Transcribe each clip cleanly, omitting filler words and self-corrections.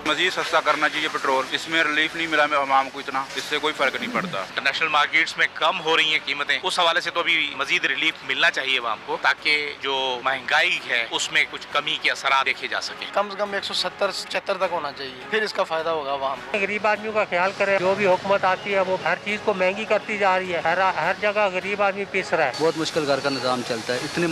मजीद सस्ता करना चाहिए पेट्रोल। इसमें रिलीफ नहीं मिला आवाम को इतना, इससे कोई फर्क नहीं पड़ता। इंटरनेशनल मार्केट्स में कम हो रही हैं कीमतें, उस हवाले से तो अभी मजीद रिलीफ मिलना चाहिए आवाम को, ताकि जो महंगाई है उसमें कुछ कमी के असर देखे जा सके। कम से कम 170-75 तक होना चाहिए, फिर इसका फायदा होगा आवाम को। गरीब आदमियों का ख्याल करे। जो भी हुकूमत आती है वो हर चीज को महंगी करती जा रही है। हर जगह गरीब आदमी पिस रहा है। बहुत मुश्किल घर का निज़ाम चलता है। इतनी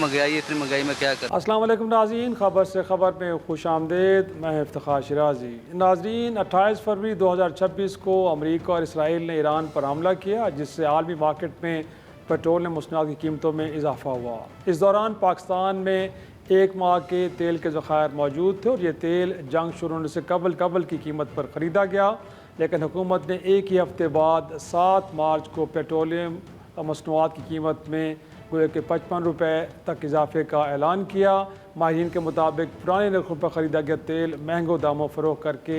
महंगाई में क्या कर। अस्सलाम वालेकुम नाज़रीन, खबर से खबर में खुश आमदेद। मैं इफ्तिखार शिराजी। नाज़रीन, 28 फरवरी 2026 को अमरीका और इसराइल ने ईरान पर हमला किया, जिससे आलमी मार्केट में पेट्रोल ने मुस्नद की कीमतों में इजाफा हुआ। इस दौरान पाकिस्तान में एक माह के तेल के ज़खायर मौजूद थे और ये तेल जंग शुरू होने से कबल की कीमत पर ख़रीदा गया, लेकिन हुकूमत ने एक ही हफ्ते बाद 7 मार्च को पेट्रोलियम मसनूआत की कीमत में गोया कि 55 रुपये तक इजाफे का ऐलान किया। माहिरीन के मुताबिक पुराने नरखों पर ख़रीदा गया तेल महंगों दामों फ़रोख्त करके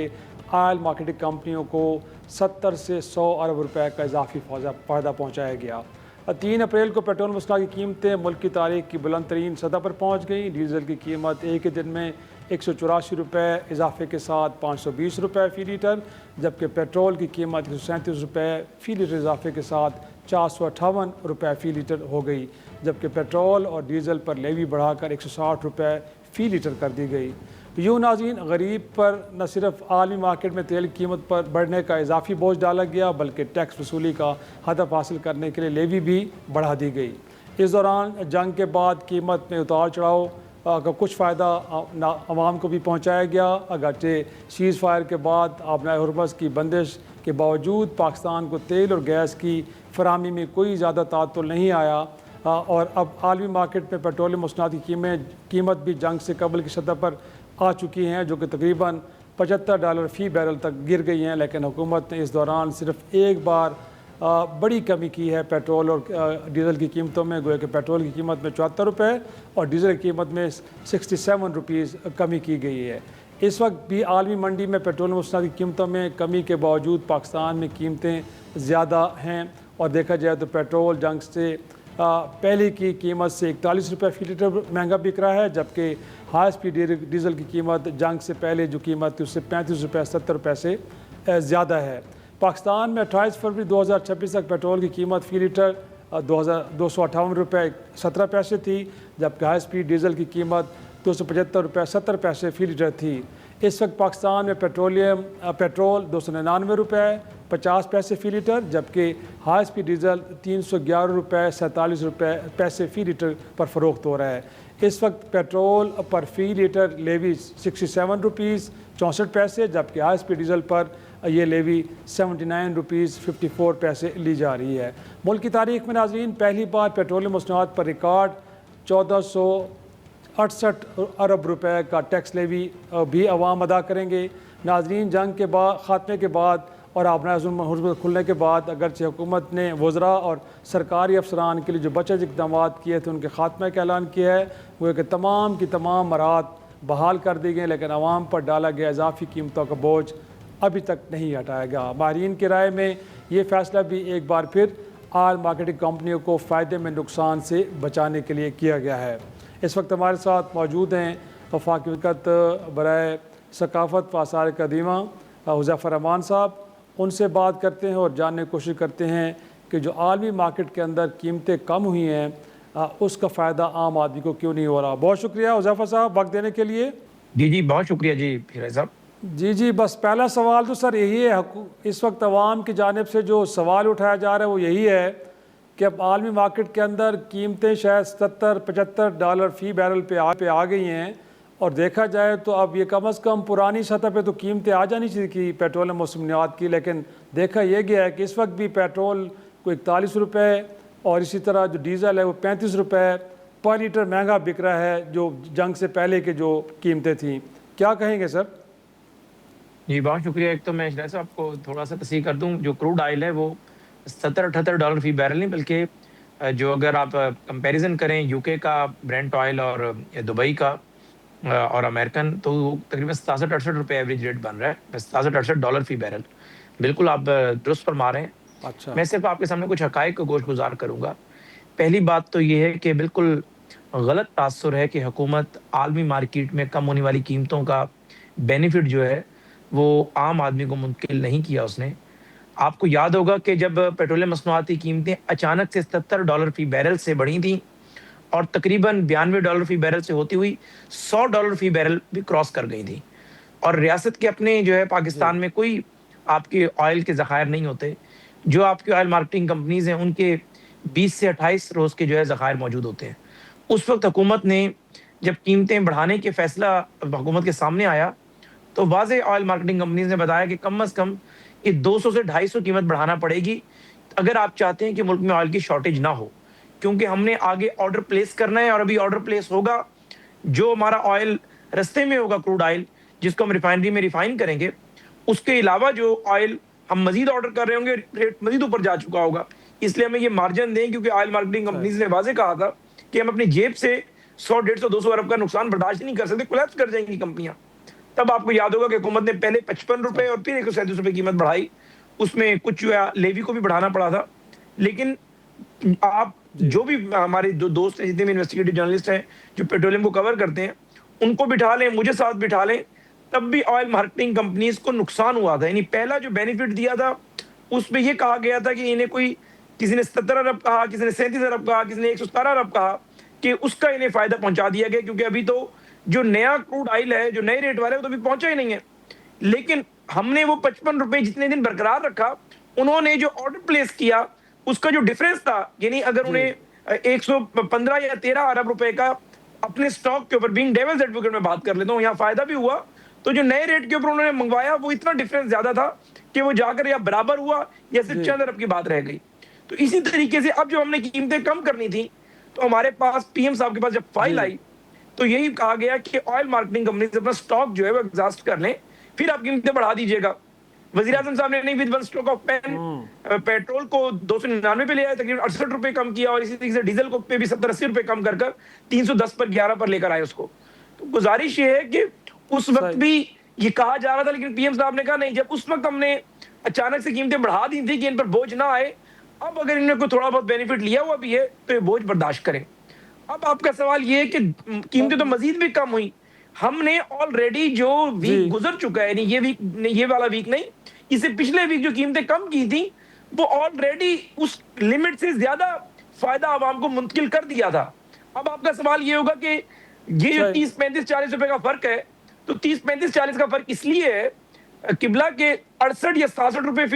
ऑयल मार्केटिंग कंपनियों को 70 से 100 अरब रुपए का इजाफी फ़ायदा पहुँचाया गया। 3 अप्रैल को पेट्रोल मसनूआत की कीमतें मुल्क की तारीख की बुलंद तरीन सतह पर पहुँच गई। डीज़ल की कीमत एक ही दिन में 184 रुपये इजाफे के साथ 520 रुपये फ़ी लीटर, जबकि पेट्रोल की कीमत 137 रुपये फ़ी लीटर इजाफे के साथ 458 रुपये फ़ी लीटर हो गई, जबकि पेट्रोल और डीज़ल पर लेवी बढ़ाकर 160 रुपये फ़ी लीटर कर दी गई। यूँ नाज़रीन, गरीब पर न सिर्फ आलमी मार्केट में तेल की कीमत पर बढ़ने का इजाफी बोझ डाला गया, बल्कि टैक्स वसूली का हदफ हासिल करने के लिए लेवी भी बढ़ा दी गई। इस दौरान जंग के बाद कीमत में उतार चढ़ाव का कुछ फ़ायदा आवाम को भी पहुँचाया गया। अगरचे सीज़ फायर के बाद आबनाए हुर्मज़ की बंदिश के बावजूद पाकिस्तान को तेल और गैस की फराहमी में कोई ज़्यादा तातुल नहीं आया और अब आलमी मार्केट में पेट्रोलियम मसनूआत की कीमत भी जंग से कबल की सतह पर आ चुकी हैं, जो कि तकरीबन $75 फ़ी बैरल तक गिर गई हैं। लेकिन हुकूमत ने इस दौरान सिर्फ एक बार बड़ी कमी की है पेट्रोल और डीज़ल की कीमतों में। गोया कि पेट्रोल की कीमत में 74 रुपये और डीज़ल की कीमत में 67 रुपीज़ कमी की गई है। इस वक्त भी आलमी मंडी में पेट्रोल मसनूआत की कीमतों में कमी के बावजूद पाकिस्तान में कीमतें ज़्यादा हैं और देखा जाए तो पेट्रोल जंग से पहले की कीमत से 41 रुपये फ़ी लीटर महंगा बिक रहा है, जबकि हाई स्पीड डीज़ल की कीमत जंग से पहले जो कीमत थी उससे 35 रुपये 70 रुपये से ज़्यादा है। पाकिस्तान में 28 फरवरी 2026 तक पेट्रोल की कीमत फ़ी लीटर 258 रुपये 17 पैसे थी, जबकि हाई स्पीड डीज़ल की कीमत 275 रुपये 70 पैसे फ़ी लीटर थी। इस वक्त पाकिस्तान में पेट्रोल 299 रुपये 50 पैसे फ़ी लीटर, जबकि हाई स्पीड डीज़ल 311 रुपये 47 पैसे फ़ी लीटर पर फ़रोख्त हो रहा है। इस वक्त पेट्रोल पर फ़ी लीटर लेवी 67 रुपीज़ 64 पैसे, जबकि हाई स्पीड डीज़ल पर ये लेवी 79 रुपीज़ 54 पैसे ली जा रही है। मुल्क की तारीख में नाज़रीन पहली बार पेट्रोलियम मसनूआत पर रिकॉर्ड 1468 अरब रुपए का टैक्स लेवी भी अवाम अदा करेंगे। नाज़रीन, जंग के ख़ात्मे के बाद और आबनाए हुर्मज़ खुलने के बाद अगरचे हुकूमत ने वज़रा और सरकारी अफसरान के लिए जो बचत इक़दाम किए थे उनके ख़ात्मे का ऐलान किया है। वो कि तमाम की तमाम मराहत बहाल कर दी गई, लेकिन आवाम पर डाला गया इजाफी कीमतों का बोझ अभी तक नहीं हटाया गया। माहिरीन की राय में ये फ़ैसला भी एक बार फिर ऑयल मार्केटिंग कंपनियों को फ़ायदे में नुकसान से बचाने के लिए किया गया है। इस वक्त हमारे साथ मौजूद हैं वफाकी वक़्त बराए सकाफ़त व आसार कदीमा हुज़ैफ़र रहमान साहब। उनसे बात करते हैं और जानने की कोशिश करते हैं कि जो आलमी मार्केट के अंदर कीमतें कम हुई हैं उसका फ़ायदा आम आदमी को क्यों नहीं हो रहा। बहुत शुक्रिया हुज़ैफ़र साहब वक्त देने के लिए। जी बहुत शुक्रिया जी फिरोज़ साहब। जी बस पहला सवाल तो सर यही है, इस वक्त अवाम की जानिब से जो सवाल उठाया जा रहा है वो यही है कि अब आलमी मार्केट के अंदर कीमतें शायद $70-75 फ़ी बैरल पे आ गई हैं और देखा जाए तो अब ये कम अज़ कम पुरानी सतह पे तो कीमतें आ जानी चाहिए कि पेट्रोलियम मसनूआत की, लेकिन देखा यह गया है कि इस वक्त भी पेट्रोल को 41 रुपये और इसी तरह जो डीज़ल है वो 35 रुपये पर लीटर महंगा बिक रहा है जो जंग से पहले के जो कीमतें थीं। क्या कहेंगे सर? जी बहुत शुक्रिया। एक तो मैं शायद आपको थोड़ा सा तस्दीक कर दूं, जो क्रूड ऑयल है वो $70-78 फ़ी बैरल नहीं, बल्कि जो अगर आप कंपैरिजन करें यूके का ब्रेंट ऑयल और दुबई का और अमेरिकन, तो तकरीबन 67-68 रुपये एवरेज रेट बन रहा है, $67-68 फ़ी बैरल। बिल्कुल आप दुरुस्त फरमा रहे हैं। अच्छा, मैं सिर्फ आपके सामने कुछ हक़ाइक़ को गोशगुजार करूँगा। पहली बात तो ये है कि बिल्कुल गलत तासुर है कि हुकूमत आलमी मार्केट में कम होने वाली कीमतों का बेनिफिट जो है वो आम आदमी को मुंतकिल नहीं किया उसने। आपको याद होगा कि जब पेट्रोलियम मसनूआत की कीमतें अचानक से $70 फी बैरल से बढ़ी थी और तकरीबन $92 फी बैरल से होती हुई $100 फी बैरल भी क्रॉस कर गई थी, और रियासत के अपने जो है पाकिस्तान में कोई आपके ऑयल के ज़खायर नहीं होते। जो आपके ऑयल मार्केटिंग कंपनीज हैं उनके 20 से 28 रोज़ के जो है ज़खायर मौजूद होते हैं। उस वक्त हुकूमत ने जब कीमतें बढ़ाने के फैसला हुकूमत के सामने आया तो वाज़े ऑयल मार्केटिंग कंपनीज ने बताया कि कम अज़ कम ये 200 से 250 कीमत बढ़ाना पड़ेगी अगर आप चाहते हैं कि मुल्क में ऑयल की शॉर्टेज ना हो, क्योंकि हमने आगे ऑर्डर प्लेस करना है और अभी ऑर्डर प्लेस होगा। जो हमारा ऑयल रस्ते में होगा, क्रूड ऑयल जिसको हम रिफाइनरी में रिफाइन करेंगे, उसके अलावा जो ऑयल हम मजीद ऑर्डर कर रहे होंगे रेट मजीद ऊपर जा चुका होगा। इसलिए हमें ये मार्जिन दें, क्योंकि ऑयल मार्केटिंग कंपनीज ने वाजे कहा था कि हम अपनी जेब से 100, 150, 200 अरब का नुकसान बर्दाश्त नहीं कर सकते, कोलैप्स कर जाएंगी कंपनियां। तब आपको याद होगा कि हुकूमत ने पहले 55 रुपए और फिर 137 रुपए कीमत बढ़ाई। उसमें कुछ जो है लेवी को भी बढ़ाना पड़ा था। लेकिन आप जो भी हमारे जो दोस्त हैं, जितने भी इन्वेस्टिगेटिव जर्नलिस्ट हैं जो पेट्रोलियम को कवर करते हैं, उनको बिठा लें, मुझे साथ बिठा लें, तब भी ऑयल मार्केटिंग कंपनीज को नुकसान हुआ था। यानी पहला जो बेनिफिट दिया था उसमें यह कहा गया था कि इन्हें किसी ने 70 अरब कहा, किसी ने 37 अरब कहा, किसी ने 117 अरब कहा, कि उसका इन्हें फायदा पहुंचा दिया गया, क्योंकि अभी तो जो नया क्रूड ऑयल है, जो नए रेट वाले है, वो तो अभी पहुंचा ही नहीं है। लेकिन हमने वो 55 रुपए जितने दिन बरकरार रखा, उन्होंने जो ऑर्डर प्लेस किया उसका जो डिफरेंस था, यानी अगर उन्हें 115 या 13 अरब रुपए का अपने स्टॉक के ऊपर, बीइंग डेविल्स एडवोकेट में बात कर लेता हूँ, यहाँ फायदा भी हुआ, तो जो नए रेट के ऊपर उन्होंने मंगवाया वो इतना डिफरेंस ज्यादा था कि वो जाकर या बराबर हुआ या सिर्फ चंद अरब की बात रह गई। तो इसी तरीके से अब जो हमने कीमतें कम करनी थी, तो हमारे पास पीएम साहब के पास जब फाइल आई तो यही कहा गया कि ऑयल मार्केटिंग कंपनी से अपना स्टॉक जो है वो एग्जॉस्ट कर लें, फिर आप कीमतें बढ़ा दीजिएगा। वज़ीर आज़म साहब ने नहीं with one stroke of pen petrol को 299 पे ले आए, तकरीबन 68 रुपए कम किया, और इसी तरीके से डीजल को पे भी 70-80 रुपए कम कर 310 पर 11 पर लेकर आए उसको। तो गुजारिश ये है कि उस वक्त भी ये कहा जा रहा था, लेकिन पीएम साहब ने कहा नहीं, जब उस वक्त हमने अचानक से कीमतें बढ़ा दी थी कि इन पर बोझ ना आए, अब अगर इन्होंने कोई थोड़ा बहुत बेनिफिट लिया हुआ भी है तो ये बोझ बर्दाश्त करें। अब आपका सवाल ये है कि कीमतें तो मजीद भी कम हुई, हमने ऑलरेडी जो वीक गुजर चुका है, ये वीक, ये वाला वीक नहीं, इससे पिछले वीक जो कीमतें कम की थी वो ऑलरेडी उस लिमिट से ज्यादा फायदा आवाम को मुंतकिल कर दिया था। अब आपका सवाल ये होगा कि ये जो 30, 35, 40 रुपए का फर्क है, तो 30, 35, 40 का फर्क इसलिए है किबला के 68 या 67 रुपए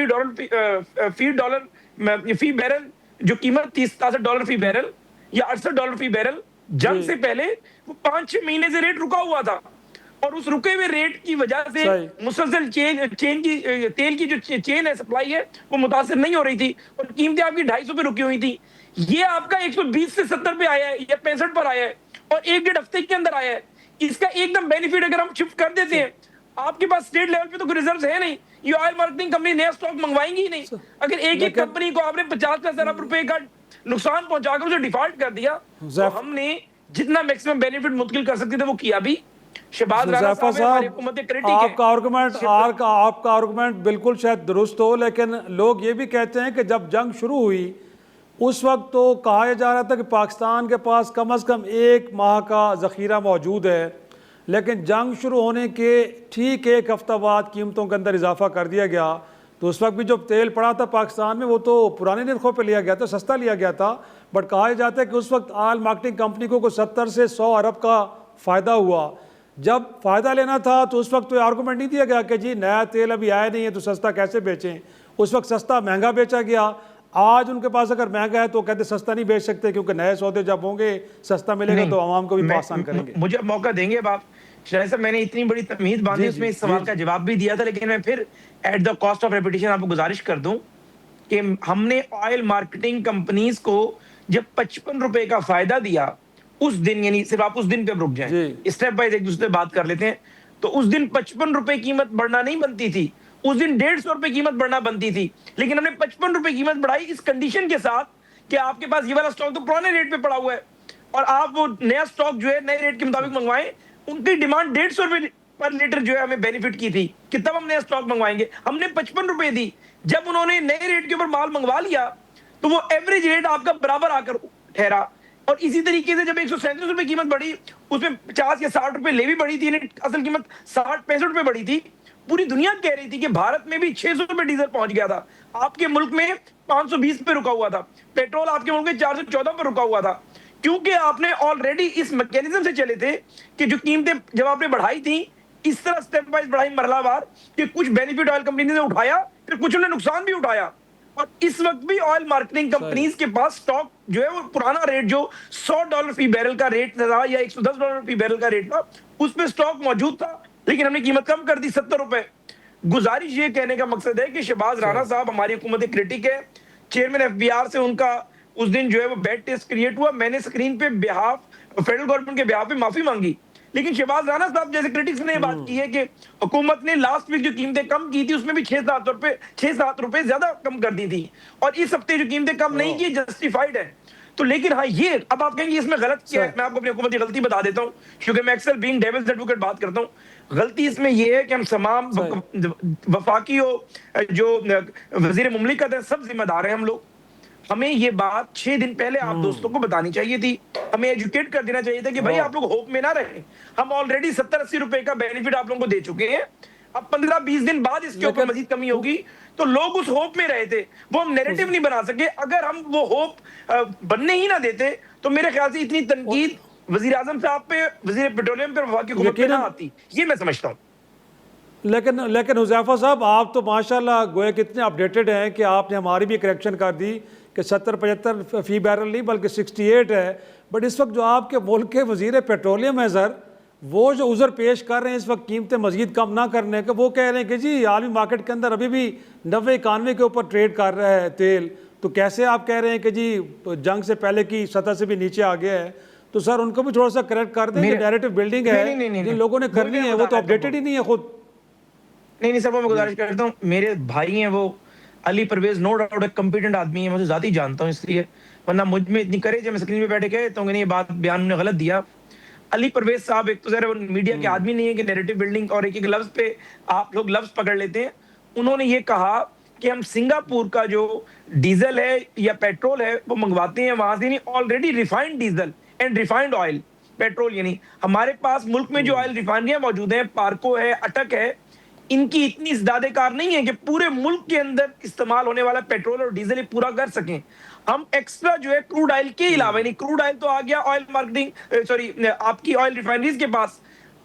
फी बैरल जो कीमत थी, $67 फी बैरल या $68 फी बैरल, जंग से पहले वो 5-6 महीने से रेट रुका हुआ था, और उस रुके हुए रेट की वजह से मुसलसल तेल की जो चेन है, सप्लाई है, वो मुतासर नहीं हो रही थी, और कीमतें आपकी 250 पे रुकी हुई थी। ये आपका 120 से 70 पे आया है या 65 पर आया है, और 1-1.5 हफ्ते के अंदर आया है। इसका एकदम बेनिफिट अगर हम शिफ्ट कर देते हैं, आपके पास स्टेट लेवल पे तो कोई रिजर्व है नहीं, ये ऑयल मार्केटिंग कंपनी नया स्टॉक मंगवाएंगी ही नहीं। अगर एक एक कंपनी को आपने 50 अरब रुपए का नुकसान पहुंचाकर उसे डिफॉल्ट कर दिया, तो हमने जितना मैक्सिमम बेनिफिट मुंतकिल कर सकते थे वो किया भी। शहबाज राणा साहब हमारी हुकूमत क्रिटिक है। आपका आर्गुमेंट बिल्कुल शायद दुरुस्त हो, लेकिन लोग ये भी कहते हैं कि जब जंग शुरू हुई उस वक्त तो कहा जा रहा था कि पाकिस्तान के पास कम से कम 1 माह का ज़ख़ीरा मौजूद है, लेकिन जंग शुरू होने के ठीक 1 हफ्ता बाद कीमतों के अंदर इजाफा कर दिया गया। तो उस वक्त भी जो तेल पड़ा था पाकिस्तान में वो तो पुराने निर्खों पे लिया गया था, सस्ता लिया गया था, बट कहा जाता है कि उस वक्त ऑयल मार्केटिंग कंपनी को 70 से 100 अरब का फ़ायदा हुआ। जब फ़ायदा लेना था तो उस वक्त तो आर्गूमेंट नहीं दिया गया कि जी नया तेल अभी आया नहीं है तो सस्ता कैसे बेचें। उस वक्त सस्ता महंगा बेचा गया। आज उनके पास अगर महंगा है तो कहते सस्ता नहीं बेच सकते, क्योंकि नए सौदे जब होंगे सस्ता मिलेगा तो आवाम को भी आसान करेंगे। मुझे मौका देंगे आप शायद, मैंने इतनी बड़ी तमीज़ बांधी, उसमें इस सवाल का जवाब भी दिया था, लेकिन मैं फिर at the cost of repetition आपको गुजारिश कर दूं कि हमने ऑयल मार्केटिंग कंपनीज को जब 55 रुपए का फायदा दिया उस दिन, यानी सिर्फ आप उस दिन पे रुक जाएं, स्टेप बाय एक दूसरे बात कर लेते हैं, तो उस दिन 55 रुपए कीमत बढ़ना नहीं बनती थी, उस दिन 150 रुपए कीमत बढ़ना बनती थी, लेकिन हमने 55 रुपए कीमत बढ़ाई इस कंडीशन के साथ कि आपके पास ये वाला स्टॉक तो पुराने रेट पे पड़ा हुआ है और आप वो नया स्टॉक जो है नए रेट के मुताबिक मंगवाएं। उनकी डिमांड 150 रुपए पर लीटर जो है हमें बेनिफिट की थी कि तब हम नया स्टॉक मंगवाएंगे, हमने 55 रुपए दी। जब उन्होंने नए रेट के ऊपर माल मंगवा लिया तो वो एवरेज रेट आपका बराबर आकर ठहरा। और इसी तरीके से जब 137 रुपए कीमत बढ़ी, उसमें 50 या 60 रुपए लेवी बढ़ी थी, असल कीमत 60-65 रुपए बढ़ी थी, पूरी दुनिया कह रही थी कि भारत में भी 600 पे डीजल पहुंच गया था, आपके मुल्क में 520 पे रुका हुआ था, पेट्रोल आपके मुल्क में 414 पे रुका हुआ था, क्योंकि आपने ऑलरेडी इस मैकेनिज्म से चले थे कि जो कीमतें जब आपने बढ़ाई थी इस तरह स्टेप वाइज बढ़ाई मरहलावार कि कुछ बेनिफिट ऑयल कंपनी ने उठाया, फिर कुछ ने नुकसान भी उठाया। और इस वक्त भी ऑयल मार्केटिंग कंपनीज के पास स्टॉक जो है वो पुराना रेट जो $100 फी बैरल का रेट था या $110 फी बैरल का रेट था, उस पे स्टॉक मौजूद था, लेकिन हमने कीमत कम कर दी 70 रुपए। गुजारिश ये कहने का मकसद है कि शहबाज राणा साहब हमारी हुकूमत क्रिटिक है, चेयरमैन एफबीआर से उनका उस दिन जो है वो बैड टेस्ट क्रिएट हुआ, मैंने स्क्रीन पे बिहाफ फेडरल गवर्नमेंट के बिहाफ पे माफी मांगी, लेकिन शहबाज राणा साहब जैसे क्रिटिक्स ने बात की है कि हुकूमत ने लास्ट वीक जो कीमतें कम की थी उसमें भी 6-7 रुपए ज्यादा कम कर दी थी, और इस हफ्ते जो कीमतें कम नहीं की जस्टिफाइड है। तो लेकिन हाँ ये अब आप कहेंगे इसमें गलत क्या है, मैं आपको अपनी हुकूमत की गलती बता देता हूँ, क्योंकि मैं अक्सर बीइंग डेविल्स एडवोकेट बात करता हूँ। गलती इसमें यह है कि हम तमाम वफाकी जो वजीर मुमलिकत है सब जिम्मेदार हैं हम लोग। हमें ये बात 6 दिन पहले आप दोस्तों को बतानी चाहिए थी, हमें एजुकेट कर देना चाहिए था कि भाई आप लोग होप में ना रहे, हम ऑलरेडी 70-80 रुपए का बेनिफिट आप लोगों को दे चुके हैं, अब 15-20 दिन बाद इसके ऊपर मजीद कमी होगी, तो लोग उस होप में रहे थे, वो हम नैरेटिव नहीं बना सके। अगर हम वो होप बनने ही ना देते तो मेरे ख्याल से इतनी तनकीद वजीर आजम साहब पे, वजीर पेट्रोलियम पे, वफाकी हुकूमत पे ना आती, ये मैं समझता हूँ। लेकिन हुज़ैफा साहब आप तो माशाल्लाह गोया कितने अपडेटेड हैं कि आपने हमारी भी करेक्शन कर दी कि 70-75 फी बैरल नहीं बल्कि 68 है। बट इस वक्त जो आपके मुल्क के वजीर पेट्रोलियम है सर, वो जो उज़र पेश कर रहे हैं इस वक्त कीमतें मज़ीद कम ना करने के, वो कह रहे हैं कि जी आलमी मार्केट के अंदर अभी भी 90-91 के ऊपर ट्रेड कर रहा है तेल, तो कैसे आप कह रहे हैं कि जी जंग से पहले की सतह से भी नीचे आ गया है? तो सर उनको भी थोड़ा सा करेक्ट कर दें कि नैरेटिव बिल्डिंग है जिन लोगों ने करनी है वो तो अपडेटेड ही नहीं है खुद। नहीं सर, वो मैं गुजारिश करता हूँ, मेरे भाई हैं वो अली परवेज, नो डाउट एक कॉम्पिटेंट आदमी है, मैं उसे ज़ाती जानता हूँ इसलिए, वरना मुझ में इतनी करेज है मैं स्क्रीन पे बैठे गए तो ये बात बयान ने गलत दिया। अली परवेज साहब एक तो जरा मीडिया के आदमी नहीं है कि नैरेटिव बिल्डिंग और एक एक लफ्ज पे आप लोग लफ्ज पकड़ लेते हैं। उन्होंने ये कहा कि हम सिंगापुर का जो डीजल है या पेट्रोल है वो मंगवाते हैं वहां से, नहीं already refined diesel and refined oil petrol, यानी हमारे पास मुल्क में जो ऑयल रिफाइनरियां मौजूद हैं, पार्को है, अटक है, इनकी इतनी इस्दादेकार नहीं है कि पूरे मुल्क के अंदर इस्तेमाल होने वाला पेट्रोल और डीजल पूरा कर सकें। हम एक्स्ट्रा जो है क्रूड ऑयल के अलावा, यानी क्रूड ऑयल तो आ गया ऑयल मार्केटिंग सॉरी आपकी ऑयल रिफाइनरीज के पास,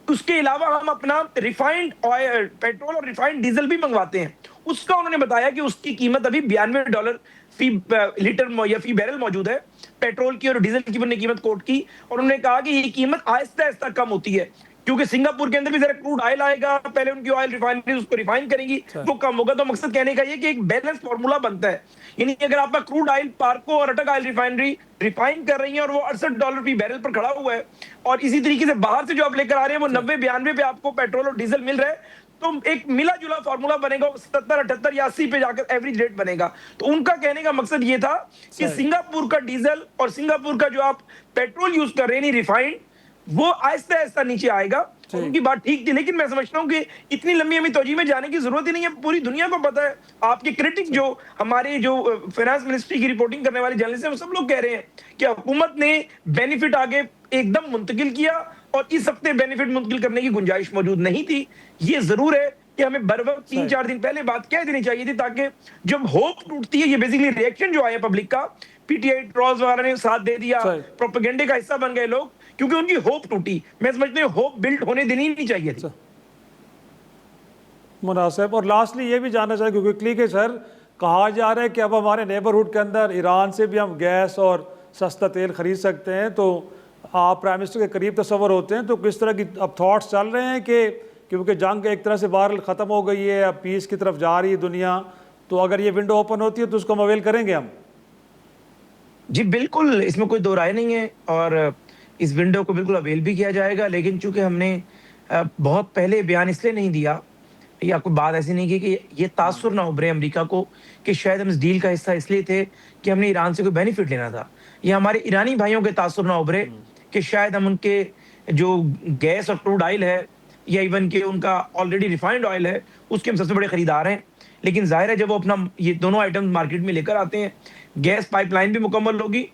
उसके अलावा हम अपना रिफाइंड ऑयल पेट्रोल और रिफाइंड डीजल भी मंगवाते हैं। उसका उन्होंने बताया कि उसकी कीमत अभी $92 फी लीटर या फी बैरल मौजूद है, पेट्रोल की और डीजल की उन्होंने कीमत कोट की, और उन्होंने कहा कि ये कीमत आहिस्ता आहिस्ता कम होती है, क्योंकि सिंगापुर के अंदर भी जरा क्रूड ऑयल आएगा, पहले उनकी ऑयल रिफाइनरी उसको रिफाइन करेंगी, वो कम होगा। तो मकसद कहने का ये कि एक बैलेंस फार्मूला बनता है, यानी अगर आपका क्रूड ऑयल पार्को और अटक ऑयल रिफाइनरी रिफाइन कर रही है और वो $68 फी बैरल पर खड़ा हुआ है, और इसी तरीके से बाहर से जो आप लेकर आ रहे हैं वो 90-92 पे आपको पेट्रोल और डीजल मिल रहा है, तो एक मिला जुला फार्मूला बनेगा, 77, 78 या 80 पे जाकर एवरेज रेट बनेगा। तो उनका कहने का मकसद ये था कि सिंगापुर का डीजल और सिंगापुर का जो आप पेट्रोल यूज कर रहे हैं रिफाइंड, वो आहिस्ता आहिस्ता नीचे आएगा। उनकी बात ठीक थी, लेकिन मैं समझता हूँ कि इतनी लंबी हमें तौजीह में जाने की जरूरत ही नहीं है, पूरी दुनिया को पता है। आपके क्रिटिक जो हमारे जो फाइनेंस मिनिस्ट्री की रिपोर्टिंग करने वाले जर्नलिस्ट हैं वो सब लोग कह रहे हैं कि हुकूमत ने बेनिफिट आगे एकदम मुंतकिल किया और इस हफ्ते बेनिफिट मुंतकिल करने की गुंजाइश मौजूद नहीं थी। ये जरूर है कि हमें बर वक्त 3-4 दिन पहले बात कह देनी चाहिए थी, ताकि जब होप टूटती है, ये बेसिकली रिएक्शन जो आया पब्लिक का, पीटीआई ट्रोल्स वगैरह ने साथ दे दिया, प्रोपेगेंडे का हिस्सा बन गए लोग, क्योंकि उनकी होप टूटी। मैं समझती हूँ होप बिल्ड होने देनी नहीं चाहिए थी। मुनासिब। और लास्टली ये भी जानना चाहिए क्विकली कि सर कहा जा रहा है कि अब हमारे नेबरहुड के अंदर ईरान से भी हम गैस और सस्ता तेल खरीद सकते हैं, तो आप प्राइम मिनिस्टर के करीब तस्वर होते हैं, तो किस तरह की अब थॉट्स चल रहे हैं कि क्योंकि जंग एक तरह से बाहर ख़त्म हो गई है, अब पीस की तरफ जा रही है दुनिया, तो अगर ये विंडो ओपन होती है तो उसको हम अवेल करेंगे हम? जी बिल्कुल, इसमें कोई दो राय नहीं है, और इस विंडो को बिल्कुल अवेल भी किया जाएगा। लेकिन चूंकि हमने बहुत पहले बयान इसलिए नहीं दिया या कोई बात ऐसी नहीं की कि ये तासुर ना उभरे अमेरिका को कि शायद हम इस डील का हिस्सा इसलिए थे कि हमने ईरान से कोई बेनिफिट लेना था, या हमारे ईरानी भाइयों के तासुर ना उभरे कि शायद हम उनके जो गैस और क्रूड ऑयल है या इवन के उनका ऑलरेडी रिफाइंड ऑयल है उसके हम सबसे बड़े खरीदार हैं। लेकिन जाहिर है जब वो अपना ये दोनों आइटम मार्केट में लेकर आते हैं, गैस पाइपलाइन भी मुकम्मल होगी,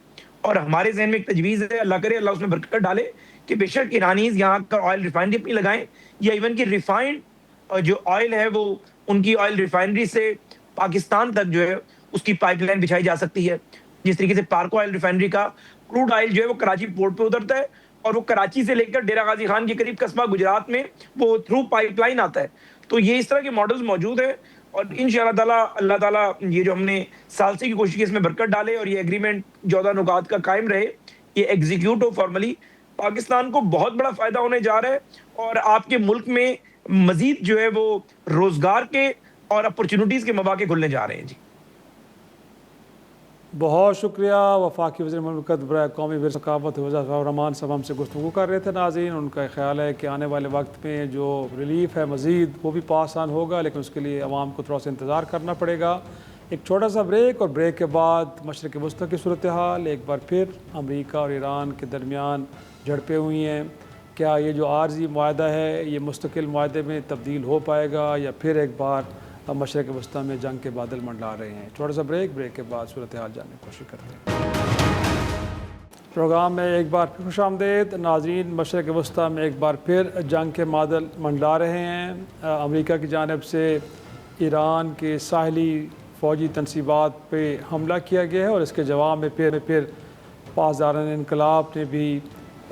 और हमारे जहन में एक तजवीज़ है, अल्लाह करे अल्लाह उसमें बरकत डाले, कि बेशक ईरानीज यहाँ का ऑयल रिफाइनरी अपनी लगाएं या इवन की रिफाइंड जो ऑयल है वो उनकी ऑयल रिफाइनरी से पाकिस्तान तक जो है उसकी पाइपलाइन बिछाई जा सकती है। जिस तरीके से पार्को ऑयल रिफाइनरी का क्रूड ऑयल जो है वो कराची पोर्ट पे उतरता है और वो कराची से लेकर डेरा गाजी खान के करीब कस्बा गुजरात में वो थ्रू पाइपलाइन आता है। तो ये इस तरह के मॉडल्स मौजूद हैं और इंशाअल्लाह ताला अल्लाह ताला ये जो हमने साल से की कोशिश की इसमें बरकत डाले और ये एग्रीमेंट 14 नुकात का कायम रहे, ये एग्जीक्यूट हो फॉर्मली। पाकिस्तान को बहुत बड़ा फायदा होने जा रहा है और आपके मुल्क में मजीद जो है वो रोजगार के और अपॉर्चुनिटीज के मौके खुलने जा रहे हैं। जी बहुत शुक्रिया। वफाकी वज़ीर मुमलिकत बराए कौमी विरासत सकाफ़त रहमान साहब हमसे गुफ्तगू कर रहे थे। नाज़रीन, उनका ख्याल है कि आने वाले वक्त में जो रिलीफ है मज़ीद वो भी पास आन होगा, लेकिन उसके लिए अवाम को थोड़ा सा इंतज़ार करना पड़ेगा। एक छोटा सा ब्रेक और ब्रेक के बाद मशरक़ वस्ती की सूरत हाल, एक बार फिर अमरीका और ईरान के दरमियान झड़पें हुई हैं। क्या ये जो आर्जी मुआहदा है ये मुस्तकिल मुआहदे में तब्दील हो पाएगा या फिर एक बार मशरक़ वस्ती में जंग के बादल मंडला रहे हैं? छोटा सा ब्रेक के बाद सूरत हाल जानने की कोशिश करते हैं। प्रोग्राम में एक बार फिर खुशामदीद नाज़रीन। मशरक़ वस्ती में एक बार फिर जंग के बादल मंडला रहे हैं। अमरीका की जानिब से ईरान के साहली फ़ौजी तनसीबात पे हमला किया गया है और इसके जवाब में फिर पासदारान इनकलाब ने भी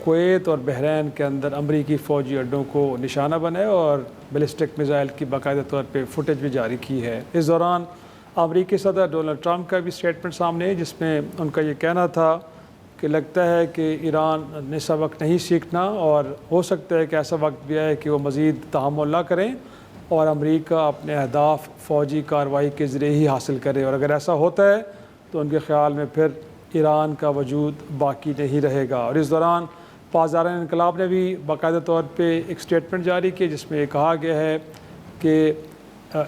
कुवैत और बहरीन के अंदर अमरीकी फ़ौजी अड्डों को निशाना बनाया और बैलिस्टिक मिज़ाइल की बाकायदा तौर पे फुटेज भी जारी की है। इस दौरान अमरीकी सदर डोनाल्ड ट्रंप का भी स्टेटमेंट सामने है जिसमें उनका ये कहना था कि लगता है कि ईरान ने सबक नहीं सीखना और हो सकता है कि ऐसा वक्त भी आए कि वो मज़ीद तहम्मुल ना करें और अमरीका अपने अहदाफ फ़ौजी कार्रवाई के ज़रिए ही हासिल करे। और अगर ऐसा होता है तो उनके ख़्याल में फिर ईरान का वजूद बाकी नहीं रहेगा। और इस दौरान पासदारान इनकलाब ने भी बाकायदा तौर पे एक स्टेटमेंट जारी किया जिसमें कहा गया है कि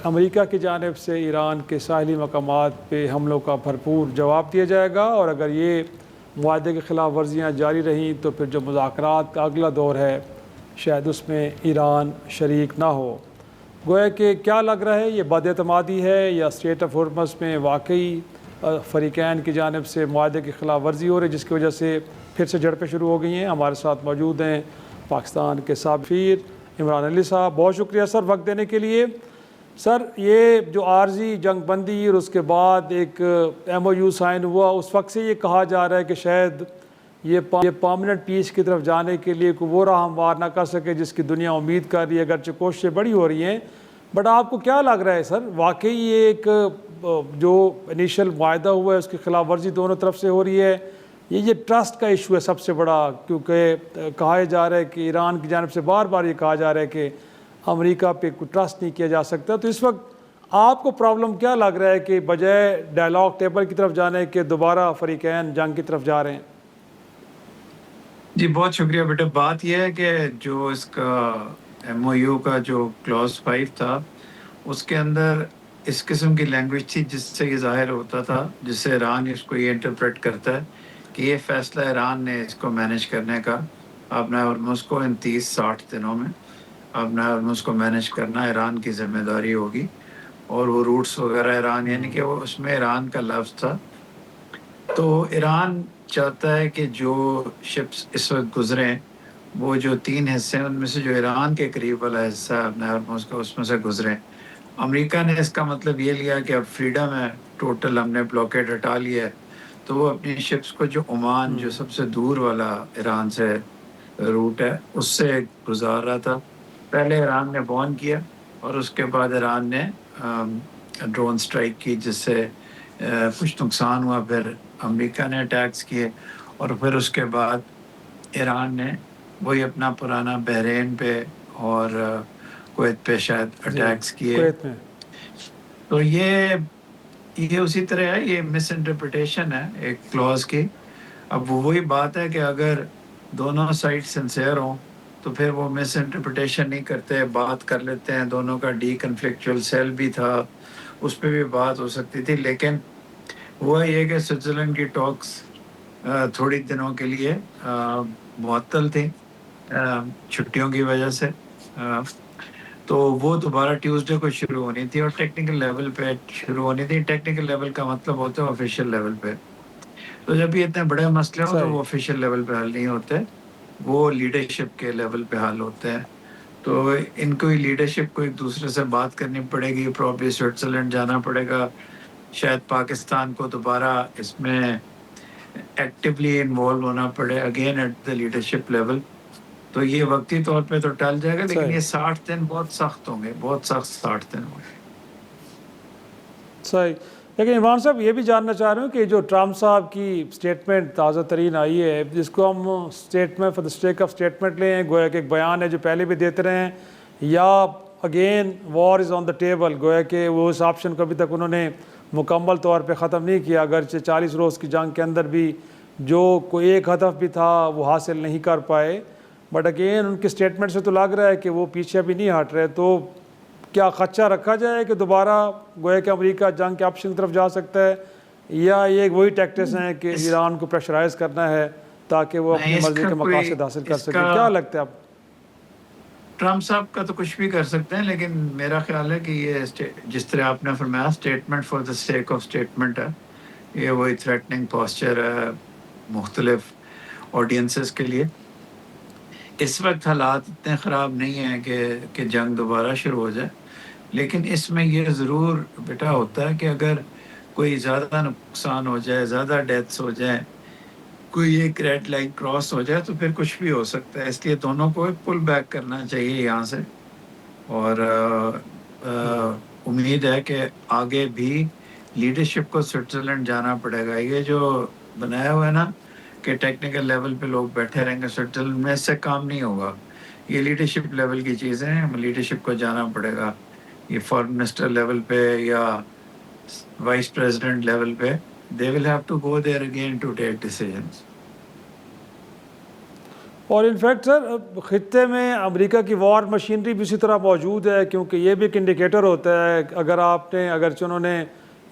अमेरिका की जानिब से ईरान के साहली मकामात पे हमलों का भरपूर जवाब दिया जाएगा और अगर ये मुआहदे की खिलाफ वर्जियाँ जारी रहीं तो फिर जो मुज़ाकरात का अगला दौर है शायद उसमें ईरान शरीक ना हो। गोया कि क्या लग रहा है, ये बदएतमादी है या स्टेट ऑफ हॉर्मज़ में वाकई फ़रीक़ैन की जानिब से मुआहदे की खिलाफ वर्जी हो रही है जिसकी वजह से फिर से झड़पें शुरू हो गई हैं? हमारे साथ मौजूद हैं पाकिस्तान के सफ़ीर इमरान अली साहब। बहुत शुक्रिया सर वक्त देने के लिए। सर, ये जो आर्जी जंग बंदी और उसके बाद एक MOU साइन हुआ, उस वक्त से ये कहा जा रहा है कि शायद ये परमानेंट पीस की तरफ जाने के लिए कोई वो राह हमवार ना कर सके जिसकी दुनिया उम्मीद कर रही है, अगरचे कोशिशें बड़ी हो रही हैं। बट आपको क्या लग रहा है सर, वाकई ये एक जो इनिशियल वायदा हुआ है उसकी खिलाफ वर्जी दोनों तरफ से हो रही है? ये ट्रस्ट का इशू है सबसे बड़ा, क्योंकि कहा जा रहा है कि ईरान की जानिब से बार बार ये कहा जा रहा है कि अमेरिका पे कोई ट्रस्ट नहीं किया जा सकता। तो इस वक्त आपको प्रॉब्लम क्या लग रहा है कि बजाय डायलॉग टेबल की तरफ जाने के दोबारा फ़रीक़ैन जंग की तरफ जा रहे हैं? जी बहुत शुक्रिया बेटा। बात यह है कि जो इसका MOU का जो क्लॉज 5 था उसके अंदर इस किस्म की लैंग्वेज थी जिससे ये ज़ाहिर होता था, जिससे ईरान इसको ये इंटरप्रेट करता है कि ये फ़ैसला ईरान ने इसको मैनेज करने का, अपना हॉर्मुज़ को इन 30-60 दिनों में अपना हॉर्मुज़ को मैनेज करना ईरान की ज़िम्मेदारी होगी। और वो रूट्स वगैरह ईरान, यानी कि वो उसमें ईरान का लफ्ज़ था। तो ईरान चाहता है कि जो शिप्स इस वक्त गुजरें वो जो 3 हिस्से हैं उनमें से जो ईरान के करीब वाला हिस्सा है अपने हॉर्मुज़ का उसमें से गुजरें। अमेरिका ने इसका मतलब ये लिया कि अब फ्रीडम है, टोटल हमने ब्लॉकेड हटा लिया है, तो वो अपनी शिप्स को जो ओमान जो सबसे दूर वाला ईरान से रूट है उससे गुजार रहा था। पहले ईरान ने बॉन किया और उसके बाद ईरान ने ड्रोन स्ट्राइक की जिससे कुछ नुकसान हुआ, फिर अमेरिका ने अटैक्स किए और फिर उसके बाद ईरान ने वही अपना पुराना बहरीन पे और कुवैत पे शायद अटैक्स किए। तो ये उसी तरह है, ये मिस इंटरप्रिटेशन है एक क्लॉज की। अब वही बात है कि अगर दोनों साइड सिंसियर हों तो फिर वो मिस इंटरप्रिटेशन नहीं करते, बात कर लेते हैं। दोनों का डी कन्फ्लिक्चुअल सेल भी था, उस पर भी बात हो सकती थी, लेकिन हुआ ये कि स्विट्ज़रलैंड की टॉक्स थोड़ी दिनों के लिए मुअत्तल थी छुट्टियों की वजह से। तो वो दोबारा ट्यूसडे को शुरू होनी थी और टेक्निकल लेवल पे शुरू होनी थी। टेक्निकल लेवल का मतलब होता है ऑफिशियल लेवल पे। तो जब ये इतने बड़े मसले हो तो वो ऑफिशियल लेवल पे हल नहीं होते, वो लीडरशिप के लेवल पे हल होते हैं। तो इनको ही लीडरशिप को एक दूसरे से बात करनी पड़ेगी, प्रॉब्ली स्विट्ज़रलैंड जाना पड़ेगा, शायद पाकिस्तान को दोबारा इसमें एक्टिवली इन्वॉल्व होना पड़े again at the leadership level. तो ये वक्ती तौर पे तो टल जाएगा, लेकिन सही। ये 60 दिन बहुत सख्त होंगे, बहुत सख्त 60 दिन होंगे। सही। लेकिन इमरान साहब ये भी जानना चाह रहे हूँ कि जो ट्रम्प साहब की स्टेटमेंट ताज़ा तरीन आई है, जिसको हम statement for the stake of statement लें, गोया कि एक बयान है जो पहले भी देते रहे हैं, या again war is on the table, गोया कि वो उस ऑप्शन को अभी तक उन्होंने मुकम्मल तौर पे ख़त्म नहीं किया, अगरचे 40 रोज़ की जंग के अंदर भी जो कोई एक हदफ भी था वो हासिल नहीं कर पाए। बट अगेन उनके स्टेटमेंट से तो लग रहा है कि वो पीछे भी नहीं हट रहे। तो क्या खदशा रखा जाए कि दोबारा गोया कि अमेरिका जंग के ऑप्शन की तरफ जा सकता है, या ये वही टैक्टिक्स हैं कि ईरान को प्रेशराइज करना है ताकि वो अपनी नहीं, मर्जी के इसका मकासद हासिल कर सके? इसका- क्या लगता है आप? ट्रम्प साहब का तो कुछ भी कर सकते हैं, लेकिन मेरा ख्याल है कि ये जिस तरह आपने फरमाया statement for the sake of statement है, ये वही थ्रेटनिंग पोस्चर है मुख्तलिफ ऑडियंसेस के लिए। इस वक्त हालात इतने ख़राब नहीं हैं कि जंग दोबारा शुरू हो जाए, लेकिन इसमें ये ज़रूर बेटा होता है कि अगर कोई ज़्यादा नुकसान हो जाए, ज़्यादा डेथ्स हो जाए, कोई एक रेड लाइन क्रॉस हो जाए, तो फिर कुछ भी हो सकता है। इसलिए दोनों को पुल बैक करना चाहिए यहाँ से, और उम्मीद है कि आगे भी लीडरशिप को स्विट्ज़रलैंड जाना पड़ेगा। ये जो बनाया हुआ है ना कि टेक्निकल लेवल पे लोग बैठे रहेंगे स्विट्ज़रलैंड में, इससे काम नहीं होगा। ये लीडरशिप लेवल की चीज़ें हैं, लीडरशिप को जाना पड़ेगा। ये फॉरेन मिनिस्टर लेवल पे या वाइस प्रेसिडेंट लेवल पे, they will have to go there again to take decisions. और इनफैक्ट सर ख़ित्ते में अमेरिका की वॉर मशीनरी भी उसी तरह मौजूद है, क्योंकि ये भी एक इंडिकेटर होता है। अगर उन्होंने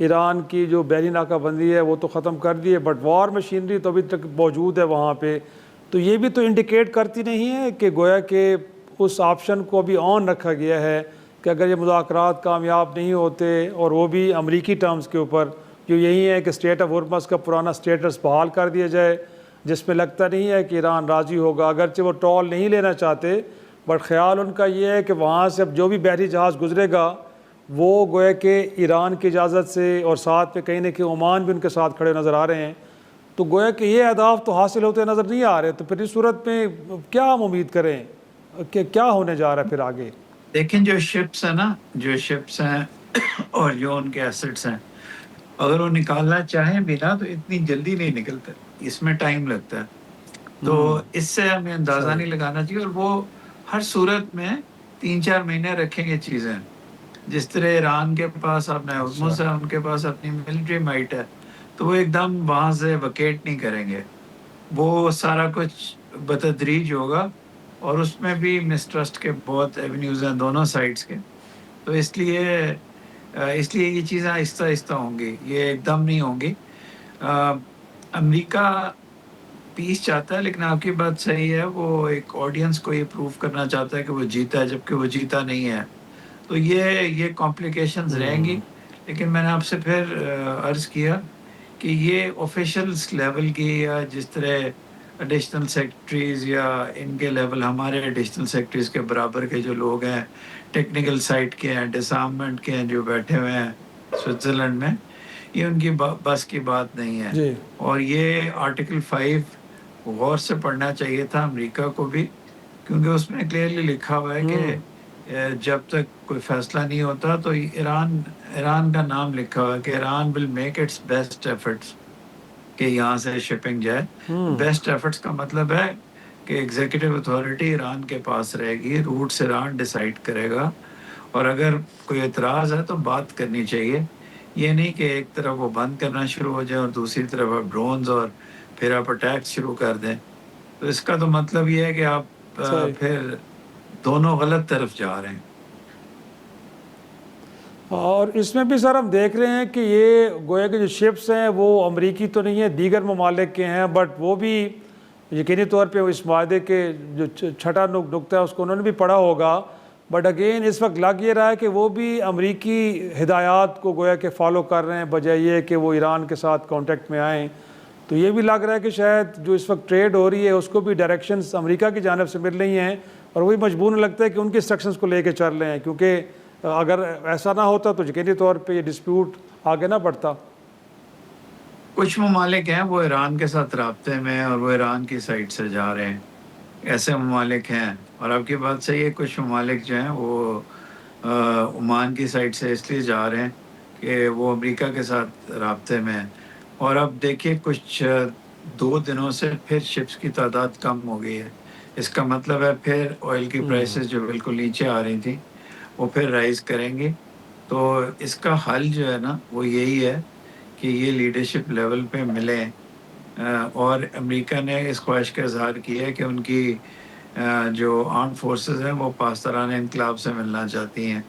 ईरान की जो बहरी नाकाबंदी है वो तो ख़त्म कर दी है, बट वॉर मशीनरी तो अभी तक मौजूद है वहाँ पे। तो ये भी तो इंडिकेट करती नहीं है कि गोया कि उस ऑप्शन को अभी ऑन रखा गया है कि अगर ये मुज़ाकरात कामयाब नहीं होते, और वो भी अमरीकी टर्म्स के ऊपर, जो यही है कि स्टेट ऑफ हुर्मस का पुराना स्टेटस बहाल कर दिया जाए, जिसमें लगता नहीं है कि ईरान राज़ी होगा। अगरचे वो टॉल नहीं लेना चाहते, बट ख्याल उनका ये है कि वहाँ से अब जो भी बहरी जहाज़ गुजरेगा वो गोया कि ईरान की इजाज़त से, और साथ में कहीं ना कहीं ओमान भी उनके साथ खड़े नज़र आ रहे हैं। तो गोया कि ये अहदाफ तो हासिल होते नज़र नहीं आ रहे। तो फिर इस सूरत में क्या हम उम्मीद करें कि क्या होने जा रहा है फिर आगे? लेकिन जो शिप्स हैं ना, जो शिप्स हैं और जो उनके एसेट्स हैं, अगर वो निकालना चाहें भी ना तो इतनी जल्दी नहीं निकलते, इसमें टाइम लगता है। तो इससे हमें अंदाज़ा नहीं लगाना चाहिए, और वो हर सूरत में 3-4 महीने रखेंगे चीज़ें। जिस तरह ईरान के पास अपना हुर्मुज़ है, उनके पास अपनी मिलिट्री माइट है, तो वो एकदम वहाँ से वकेट नहीं करेंगे। वो सारा कुछ बतदरीज होगा, और उसमें भी मिसट्रस्ट के बहुत एवेन्यूज़ हैं दोनों साइड्स के। तो इसलिए ये चीज़ें आहिस्ता आहिस्ता होंगी, ये एकदम नहीं होंगी। अमेरिका पीस चाहता है, लेकिन आपकी बात सही है, वो एक ऑडियंस को ये प्रूव करना चाहता है कि वो जीता है, जबकि वो जीता नहीं है। तो ये कॉम्प्लिकेशंस रहेंगी। लेकिन मैंने आपसे फिर अर्ज़ किया कि ये ऑफिशियल्स लेवल की, या जिस तरह एडिशनल सेक्रेटरीज़ या इनके लेवल, हमारे एडिशनल सेक्रेटरीज़ के बराबर के जो लोग हैं, टेक्निकल साइट के हैं, डिसार्ममेंट के हैं, जो बैठे हुए हैं स्विट्ज़रलैंड में, ये उनकी बस की बात नहीं है जी। और ये आर्टिकल 5 गौर से पढ़ना चाहिए था अमेरिका को भी, क्योंकि उसमें क्लियरली लिखा हुआ है कि जब तक कोई फैसला नहीं होता तो ईरान का नाम लिखा हुआ है कि Iran will make it's best efforts कि यहाँ से शिपिंग जाए। बेस्ट एफर्ट्स का मतलब है कि एग्जीक्यूटिव अथॉरिटी ईरान के पास रहेगी, रूट्स ईरान डिसाइड करेगा, और अगर कोई एतराज़ है तो बात करनी चाहिए। ये नहीं कि एक तरफ वो बंद करना शुरू हो जाए और दूसरी तरफ आप ड्रोन्स और फिर आप अटैक शुरू कर दें। तो इसका तो मतलब ये है कि आप फिर दोनों गलत तरफ जा रहे हैं। और इसमें भी सर हम देख रहे हैं कि ये गोया के जो शिप्स हैं वो अमरीकी तो नहीं है, दीगर ममालिक के हैं, बट वो भी यकीनी तौर पे इस माहदे के जो छठा नुकता है उसको उन्होंने भी पढ़ा होगा। बट अगेन इस वक्त लग ये रहा है कि वो भी अमरीकी हिदायत को गोया के फॉलो कर रहे हैं, बजाय ये कि वो ईरान के साथ कांटेक्ट में आएँ। तो ये भी लग रहा है कि शायद जो इस वक्त ट्रेड हो रही है उसको भी डायरेक्शंस अमेरिका की जानिब से मिल रही हैं, और वही मजबूरन लगता है कि उनके इंस्ट्रक्शंस को लेके चल रहे हैं, क्योंकि अगर ऐसा ना होता तो यकीनी तौर पे ये डिस्प्यूट आगे ना बढ़ता। कुछ ममालिक हैं वो ईरान के साथ राब्ते में और वो ईरान की साइड से जा रहे हैं, ऐसे ममालिक हैं। और आपकी बात सही है, कुछ ममालिक जो हैं वो ओमान की साइड से इसलिए जा रहे हैं कि वो अमेरिका के साथ राब्ते में हैं। और अब देखिए कुछ 2 दिनों से फिर शिप्स की तादाद कम हो गई है। इसका मतलब है फिर ऑयल की प्राइसेस जो बिल्कुल नीचे आ रही थी वो फिर राइज़ करेंगी। तो इसका हल जो है ना वो यही है कि ये लीडरशिप लेवल पे मिले। और अमेरिका ने इस ख्वाहिश का इजहार किया है कि उनकी जो आर्म फोर्सेस हैं वो पासदारान इनकलाब से मिलना चाहती हैं,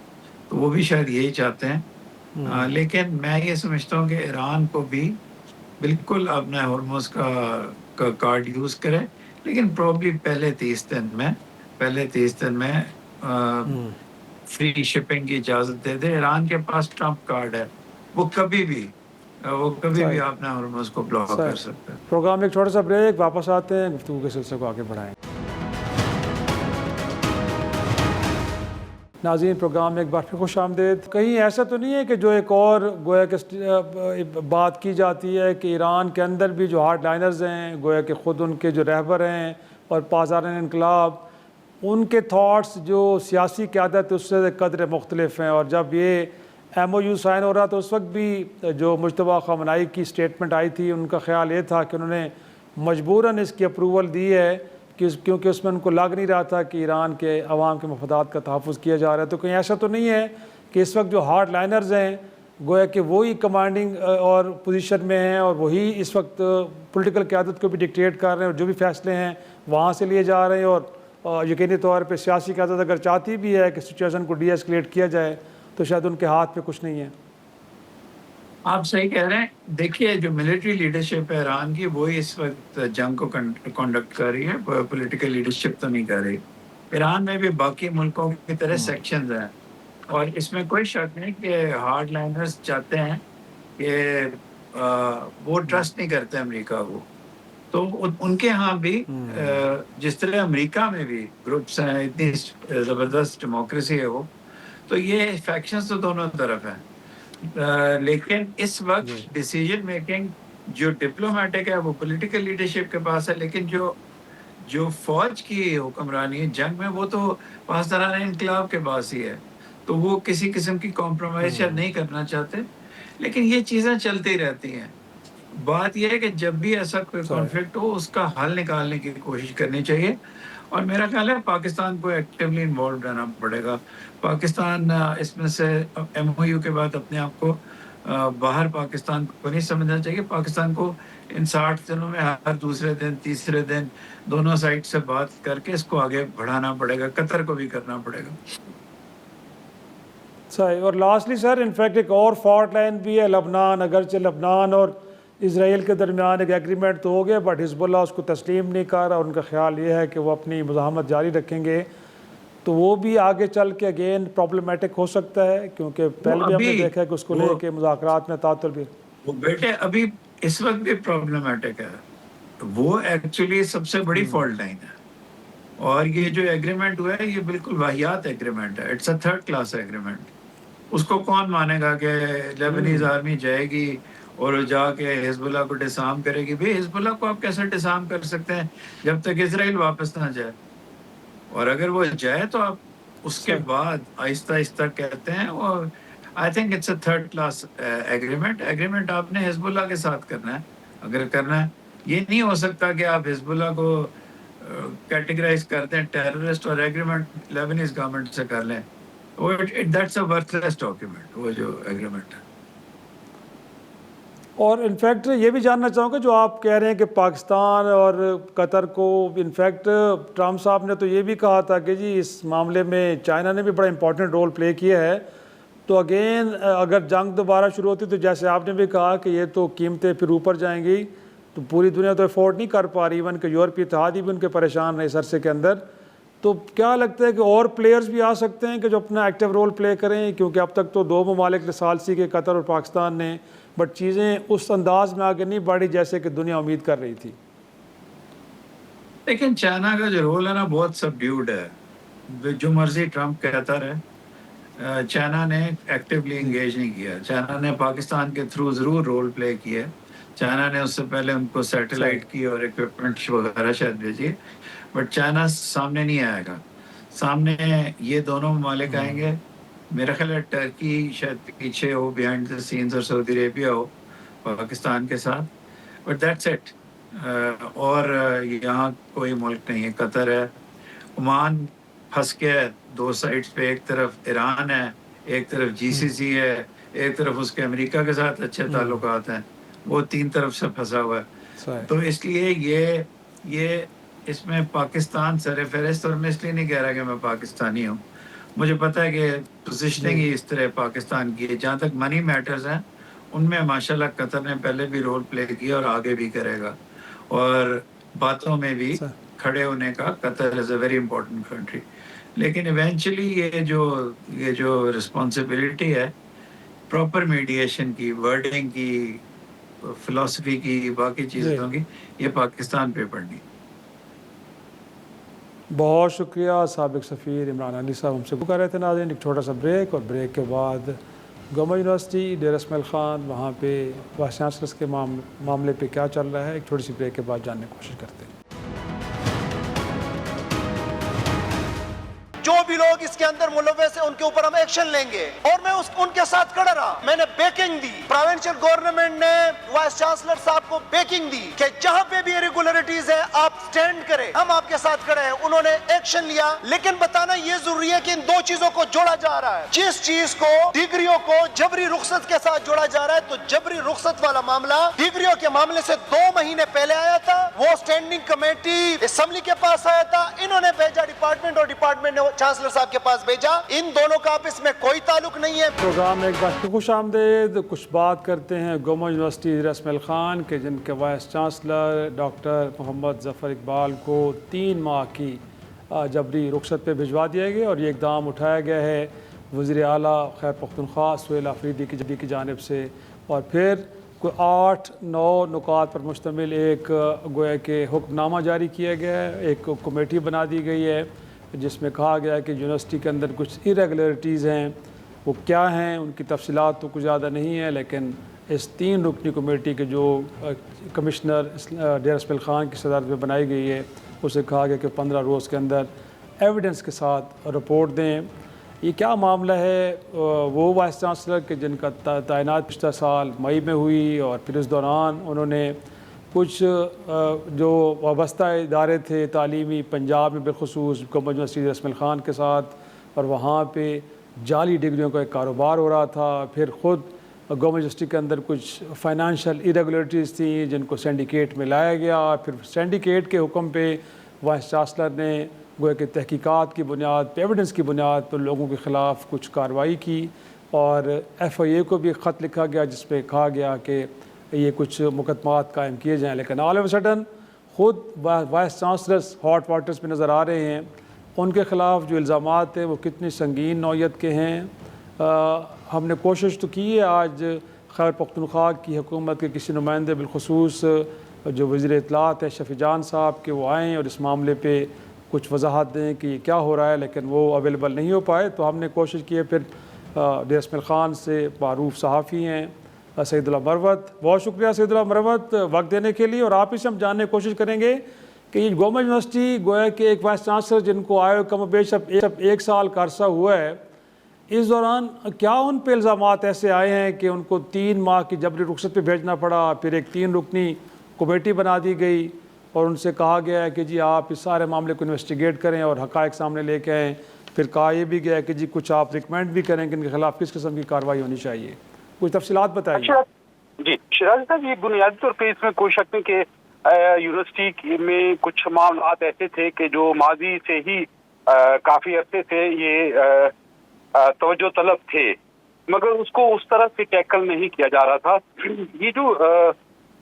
तो वो भी शायद यही चाहते हैं। लेकिन मैं ये समझता हूँ कि ईरान को भी बिल्कुल अपना हॉर्मोज का कार्ड यूज़ करें, लेकिन प्रॉब्ली पहले 30 दिन में फ्री शिपिंग की इजाज़त दे दे। ईरान के पास ट्रम्प कार्ड है, वो कभी भी अपना हॉर्मोज को ब्लॉक कर सकता है। प्रोग्राम में एक छोटा सा ब्रेक, वापस आते हैं, गुफ्तगू के सिलसिले को आगे बढ़ाएं। नाज़रीन, प्रोग्राम में एक बार फिर खुश आमदेद। कहीं ऐसा तो नहीं है कि जो एक और गोया के बात की जाती है कि ईरान के अंदर भी जो हार्ड लाइनर्स हैं, गोया के ख़ुद उनके जो रहबर हैं और पासदारान इनकलाब, उनके थाट्स जो सियासी क़यादत है उससे कदर मुख्तलिफ हैं। और जब ये MOU साइन हो रहा तो उस वक्त भी जो मुज्तबा ख़ामेनी की स्टेटमेंट आई थी, उनका ख्याल ये था कि उन्होंने मजबूरन इसकी अप्रूवल दी है क्योंकि उसमें उनको लग नहीं रहा था कि ईरान के अवाम के मफादात का तहफ़्फ़ुज़ किया जा रहा है। तो कहीं ऐसा तो नहीं है कि इस वक्त जो हार्ड लाइनर्स हैं गोया कि वही कमांडिंग और पोजीशन में हैं और वही इस वक्त पॉलिटिकल क़यादत को भी डिक्टेट कर रहे हैं और जो भी फ़ैसले हैं वहाँ से लिए जा रहे हैं। और यकीनी तौर पर सियासी क़यादत अगर चाहती भी है कि सिचुएशन को डीएस्केलेट किया जाए तो शायद उनके हाथ पे कुछ नहीं है। आप सही कह रहे हैं। देखिए, जो मिलिट्री लीडरशिप है ईरान की, वो इस वक्त जंग को कंडक्ट कर रही है, पॉलिटिकल लीडरशिप तो नहीं कर रही। ईरान में भी बाकी मुल्कों की तरह सेक्शंस हैं और इसमें कोई शक नहीं कि हार्ड लाइनर्स चाहते हैं कि वो ट्रस्ट नहीं करते अमेरिका को। तो उनके यहाँ भी जिस तरह अमेरिका में भी ग्रुप्स हैं, इतनी ज़बरदस्त डेमोक्रेसी है वो, तो ये फैक्शंस तो दोनों तरफ हैं। लेकिन इस वक्त डिसीजन मेकिंग जो डिप्लोमेटिक है वो पॉलिटिकल लीडरशिप के पास है, लेकिन जो फौज की हुक्मरानी है जंग में वो तो पासदारान इनकलाब के पास ही है। तो वो किसी किस्म की कॉम्प्रोमाइज शायद नहीं करना चाहते, लेकिन ये चीज़ें चलती रहती हैं। बात यह है कि जब भी ऐसा कोई कॉन्फ्लिक्ट हो उसका हल निकालने की कोशिश करनी चाहिए और मेरा ख्याल है पाकिस्तान को एक्टिवली इन्वॉल्व रहना पड़ेगा। पाकिस्तान इसमें से MOU के बाद अपने आप को बाहर पाकिस्तान को नहीं समझना चाहिए। पाकिस्तान को इन 60 दिनों में हर दूसरे दिन तीसरे दिन दोनों साइड से बात करके इसको आगे बढ़ाना पड़ेगा। कतर को भी करना पड़ेगा। सही। और लास्टली सर, इनफैक्ट एक और फॉल्ट लाइन भी है लबनान। अगरचे लबनान और इसराइल के दरमियान एक एग्रीमेंट तो हो गया बट हिजबुल्लाह उसको तस्लीम नहीं कर रहा और उनका ख्याल ये है कि वो अपनी मुज़ाहमत जारी रखेंगे। तो वो भी आगे चल के अगेन प्रॉब्लमेटिक हो सकता है, क्योंकि पहले भी हमने देखा है कि उसको लेके मुज़ाकरात में तातुल भी। वो बेटे अभी इस वक्त भी प्रॉब्लमेटिक है। वो एक्चुअली सबसे बड़ी फॉल्ट लाइन है और ये जो एग्रीमेंट हुआ है ये बिल्कुल वाहियात एग्रीमेंट है। It's a third class agreement. उसको कौन मानेगा कि लेबनीज आर्मी जाएगी और जाके हिजबुल्लाह को डिसआर्म करेगी? भाई हिजबुल्लाह को आप कैसे डिसआर्म कर सकते हैं जब तक इजराइल वापस ना जाए? और अगर वो जाए तो आप उसके बाद आहिस्ता आहिस्ता कहते हैं। और I think it's a third class agreement आपने हिजबुल्लाह के साथ करना है अगर करना है। ये नहीं हो सकता कि आप हिजबुल्लाह को कैटेगराइज कर दें टेररिस्ट और एग्रीमेंट लेबनीज गवर्नमेंट से कर लें। दैट्स अ वर्थलेस डॉक्यूमेंट वो जो एग्रीमेंट है। और इनफैक्ट ये भी जानना चाहूँगा जो आप कह रहे हैं कि पाकिस्तान और कतर को, इनफैक्ट ट्रम्प साहब ने तो ये भी कहा था कि जी इस मामले में चाइना ने भी बड़ा इंपॉर्टेंट रोल प्ले किया है। तो अगेन अगर जंग दोबारा शुरू होती तो जैसे आपने भी कहा कि ये तो कीमतें फिर ऊपर जाएंगी, तो पूरी दुनिया तो अफोर्ड नहीं कर पा रही। इवन कि यूरोपीय इत्तेहादी भी उनके परेशान रहे इस अरसे के अंदर। तो क्या लगता है कि और प्लेयर्स भी आ सकते हैं कि जो अपना एक्टिव रोल प्ले करें? क्योंकि अब तक तो 2 ममालिक ने सालसी के, कतर और पाकिस्तान ने, बट चीज़ें उस अंदाज में आगे नहीं बढ़ी जैसे कि दुनिया उम्मीद कर रही थी। लेकिन चाइना का जो रोल है ना बहुत सबड्यूड है जो मर्जी ट्रम्प कहता रहे, चाइना ने एक्टिवली इंगेज नहीं किया। चाइना ने पाकिस्तान के थ्रू ज़रूर रोल प्ले किया। चाइना ने उससे पहले उनको सैटेलाइट की और इक्विपमेंट वगैरह शायद भेजी, बट चाइना सामने नहीं आएगा। सामने ये दोनों ममालिक आएंगे। मेरा ख्याल है टर्की शायद पीछे हो, बिहाइंड द सीन्स, और सऊदी अरेबिया हो पाकिस्तान के साथ, बट दैट्स इट। और यहाँ कोई मुल्क नहीं है। कतर है, ओमान फंस के है दो साइड्स पे, एक तरफ ईरान है, एक तरफ जीसीसी है, एक तरफ उसके अमेरिका के साथ अच्छे ताल्लुकात हैं, वो तीन तरफ से फंसा हुआ है। तो इसलिए ये इसमें पाकिस्तान सर फहरिस्त, और मैं इसलिए नहीं कह रहा कि मैं पाकिस्तानी हूँ, मुझे पता है कि पोजीशनिंग ही इस तरह पाकिस्तान की है। जहाँ तक मनी मैटर्स हैं उनमें माशाल्लाह कतर ने पहले भी रोल प्ले किया और आगे भी करेगा, और बातों में भी खड़े होने का Qatar is a very important country. लेकिन इवेंचुअली ये जो रिस्पॉन्सिबिलिटी है प्रॉपर मीडिएशन की, वर्डिंग की, फिलॉसफी की, बाकी चीज़ों की, ये पाकिस्तान पे पड़नी। बहुत शुक्रिया साबिक सफ़ीर इमरान अली साहब हमसे कर रहे थे। नाज़रीन, एक छोटा सा ब्रेक, और ब्रेक के बाद गवर्नमेंट यूनिवर्सिटी डेरा इस्माइल ख़ान, वहाँ पे वाइस चांसलर्स के मामले पे क्या चल रहा है, एक छोटी सी ब्रेक के बाद जानने की कोशिश करते हैं। जो भी लोग इसके अंदर मुलव्वस है उनके ऊपर हम एक्शन लेंगे, और मैं उनके साथ खड़ा रहा। मैंने बैकिंग दी, प्रोविंशियल गवर्नमेंट ने वाइस चांसलर साहब को बैकिंग दी कि जहां पे भी इरेगुलरिटीज है आप स्टैंड करें, हम आपके साथ खड़े हैं। उन्होंने एक्शन लिया, लेकिन बताना ये जरूरी है कि इन दो चीजों को जोड़ा जा रहा है। जिस चीज को, डिग्रियों को जबरी रुखसत के साथ जोड़ा जा रहा है, तो जबरी रुखसत वाला मामला डिग्रियों के मामले से 2 महीने पहले आया था, वो स्टैंडिंग कमेटी असेंबली के पास आया था, इन्होंने भेजा डिपार्टमेंट, और डिपार्टमेंट ने चांसलर साहब के पास भेजा। इन दोनों का आपस में कोई ताल्लुक नहीं है। प्रोग्राम में एक बार खुश आमदेद। कुछ बात करते हैं गवर्नमेंट यूनिवर्सिटी डेरा इस्माइल ख़ान के, जिनके vice chancellor doctor Mohammad Zafar Iqbal को 3 माह की जबरी रुखसत पे भिजवा दिया गया, और ये इकदाम उठाया गया है वज़ीर आला खैबर पख्तूनख्वा सुहेल आफरीदी की जानिब से। और फिर कोई 8-9 नुकात पर मुश्तमिल एक गोया के हुक्मनामा जारी किया गया है। एक कमेटी बना दी गई है जिसमें कहा गया है कि यूनिवर्सिटी के अंदर कुछ इरेगुलरिटीज़ हैं, वो क्या हैं उनकी तफसीलात तो कुछ ज़्यादा नहीं है, लेकिन इस 3 रुकनी कमेटी के जो कमिश्नर डेरा इस्माइल ख़ान की सदारत में बनाई गई है, उसे कहा गया कि 15 रोज़ के अंदर एविडेंस के साथ रिपोर्ट दें। ये क्या मामला है? वो वाइस चांसलर के जिनका तैनात पिछले साल मई में हुई, और फिर उस दौरान उन्होंने कुछ जो वाबस्ता इदारे थे तालीमी पंजाब में बिलखसूस गवर्नमेंट यूनिवर्सिटी डेरा इस्माइल ख़ान के साथ, और वहाँ पे जाली डिग्रियों का एक कारोबार हो रहा था। फिर ख़ुद गवर्नमेंट यूनिवर्सिटी के अंदर कुछ फाइनेंशियल इरेगुलरिटीज़ थी जिनको सिंडिकेट में लाया गया। फिर सिंडिकेट के हुक्म पे वाइस चांसलर ने गोया कि तहकीकात की बुनियाद पर, एविडेंस की बुनियाद पर लोगों के ख़िलाफ़ कुछ कार्रवाई की, और FIA को भी एक ख़त लिखा गया जिसपे कहा गया कि ये कुछ मुकदमात कायम किए जाएँ। लेकिन ऑल ऑफ सडन ख़ुद वाइस चांसलर्स हॉट वाटर्स में नज़र आ रहे हैं। उनके ख़िलाफ़ जो इल्ज़ामात हैं वो कितनी संगीन नौयत के हैं। हमने कोशिश तो की है आज खैबर पख्तूनख्वा की हुकूमत के किसी नुमाइंदे बिलखसूस जो वज़ीर इत्तलात है शफ़ी जान साहब के, वो आएँ और इस मामले पर कुछ वजाहत दें कि क्या हो रहा है, लेकिन वो अवेलेबल नहीं हो पाए। तो हमने कोशिश की है। फिर डेरा इस्माइल ख़ान से मारूफ सहाफ़ी हैं सईदुल्लाह मरवत, बहुत शुक्रिया सईदुल्लाह मरवत वक्त देने के लिए। और आप ही से हम जानने की कोशिश करेंगे कि ये गवर्नमेंट यूनिवर्सिटी गोया के एक वाइस चांसलर जिनको आए कम बेश अब 1 साल का अरसा हुआ है, इस दौरान क्या उन पर इल्ज़ामात ऐसे आए हैं कि उनको 3 माह की जबरी रुखसत पे भेजना पड़ा। फिर एक 3 रुकनी कमेटी बना दी गई और उनसे कहा गया है कि जी आप इस सारे मामले को इन्वेस्टिगेट करें और हक़ाइक़ सामने लेके आएँ। फिर कहा यह भी गया है कि जी कुछ आप रिकमेंड भी करें कि इनके खिलाफ़ किस किस्म की कार्रवाई होनी चाहिए। कुछ तफसीलात बताइए। जी शिराज साहब, ये बुनियादी तौर पे इसमें कोई शक नहीं कि यूनिवर्सिटी में कुछ मामला ऐसे थे कि जो माजी से ही काफ़ी अरसे से ये तवज्जो तलब थे, मगर उसको उस तरह से टैकल नहीं किया जा रहा था। ये जो